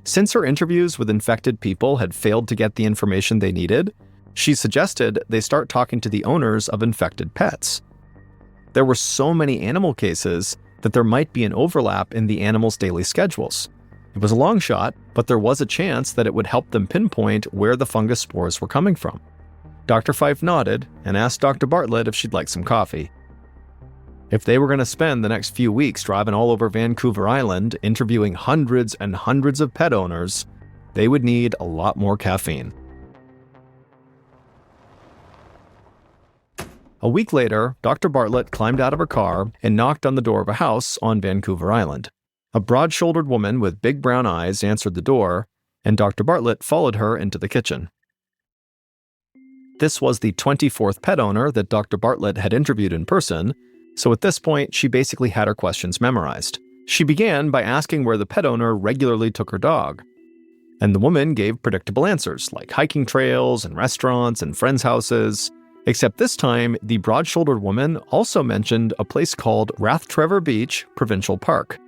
S1: Since her interviews with infected people had failed to get the information they needed, she suggested they start talking to the owners of infected pets. There were so many animal cases that there might be an overlap in the animals' daily schedules. It was a long shot, but there was a chance that it would help them pinpoint where the fungus spores were coming from. Dr. Fife nodded and asked Dr. Bartlett if she'd like some coffee. If they were going to spend the next few weeks driving all over Vancouver Island interviewing hundreds and hundreds of pet owners, they would need a lot more caffeine. A week later, Dr. Bartlett climbed out of her car and knocked on the door of a house on Vancouver Island. A broad-shouldered woman with big brown eyes answered the door, and Dr. Bartlett followed her into the kitchen. This was the 24th pet owner that Dr. Bartlett had interviewed in person, So at this point, she basically had her questions memorized. She began by asking where the pet owner regularly took her dog. And the woman gave predictable answers, like hiking trails and restaurants and friends' houses. Except this time, the broad-shouldered woman also mentioned a place called Rathtrevor Beach Provincial Park.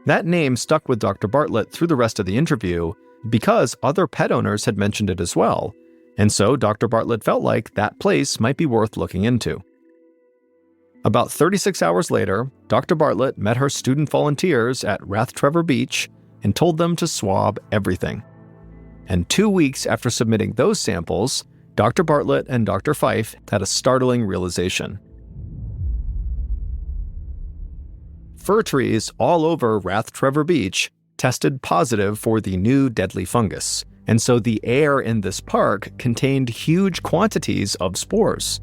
S1: That name stuck with Dr. Bartlett through the rest of the interview because other pet owners had mentioned it as well, and so Dr. Bartlett felt like that place might be worth looking into. About 36 hours later, Dr. Bartlett met her student volunteers at Rathtrevor Beach and told them to swab everything. And 2 weeks after submitting those samples, Dr. Bartlett and Dr. Fife had a startling realization. Fir trees all over Rathtrevor Beach tested positive for the new deadly fungus, and so the air in this park contained huge quantities of spores.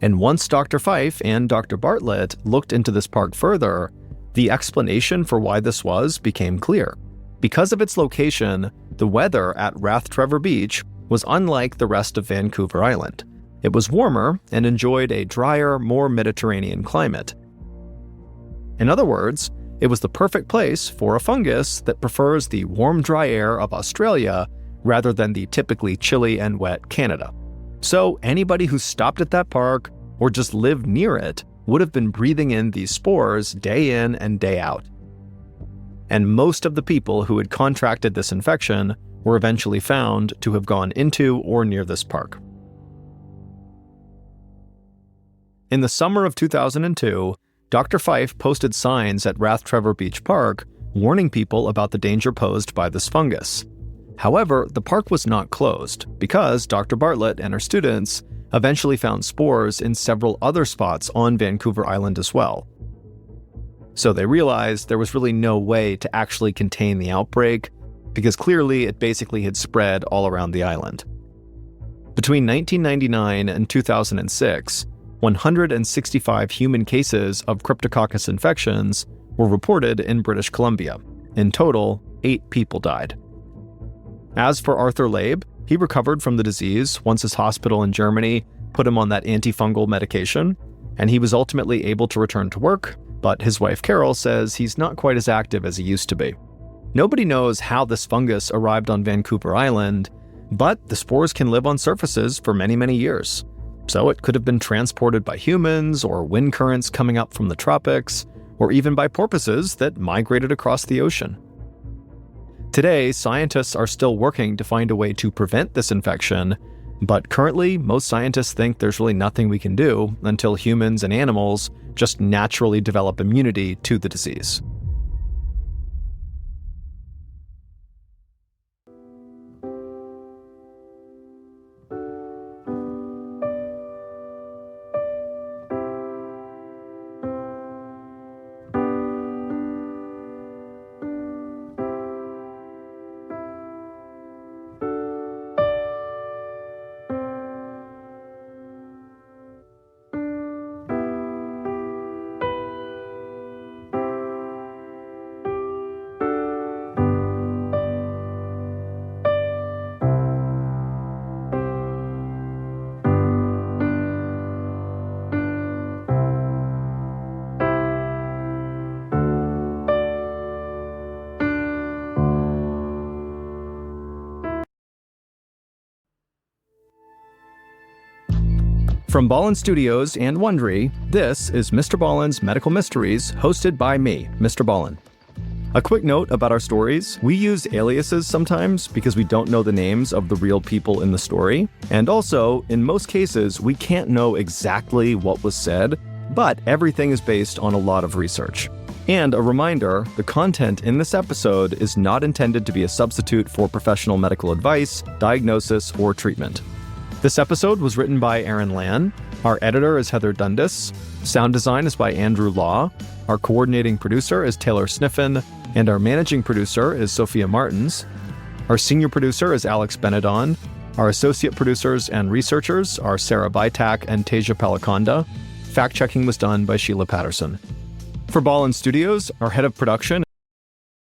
S1: And once Dr. Fife and Dr. Bartlett looked into this park further, the explanation for why this was became clear. Because of its location, the weather at Rathtrevor Beach was unlike the rest of Vancouver Island. It was warmer and enjoyed a drier, more Mediterranean climate. In other words, it was the perfect place for a fungus that prefers the warm, dry air of Australia rather than the typically chilly and wet Canada. So anybody who stopped at that park or just lived near it would have been breathing in these spores day in and day out. And most of the people who had contracted this infection were eventually found to have gone into or near this park. In the summer of 2002, Dr. Fife posted signs at Rathtrevor Beach Park warning people about the danger posed by this fungus. However, the park was not closed because Dr. Bartlett and her students eventually found spores in several other spots on Vancouver Island as well. So they realized there was really no way to actually contain the outbreak because clearly it basically had spread all around the island. Between 1999 and 2006, 165 human cases of Cryptococcus infections were reported in British Columbia. In total, 8 people died. As for Arthur Laib, he recovered from the disease once his hospital in Germany put him on that antifungal medication, and he was ultimately able to return to work, but his wife Carol says he's not quite as active as he used to be. Nobody knows how this fungus arrived on Vancouver Island, but the spores can live on surfaces for many, many years. So it could have been transported by humans or wind currents coming up from the tropics, or even by porpoises that migrated across the ocean. Today, scientists are still working to find a way to prevent this infection, but currently, most scientists think there's really nothing we can do until humans and animals just naturally develop immunity to the disease. From Ballin Studios and Wondery, this is MrBallen's Medical Mysteries, hosted by me, Mr. Ballen. A quick note about our stories: we use aliases sometimes because we don't know the names of the real people in the story, and also, in most cases, we can't know exactly what was said, but everything is based on a lot of research. And a reminder, the content in this episode is not intended to be a substitute for professional medical advice, diagnosis, or treatment. This episode was written by Aaron Lan. Our editor is Heather Dundas. Sound design is by Andrew Law. Our coordinating producer is Taylor Sniffen. And our managing producer is Sophia Martins. Our senior producer is Alex Benedon. Our associate producers and researchers are Sarah Bytak and Teja Palakonda. Fact-checking was done by Sheila Patterson. For Ballin Studios, our head of production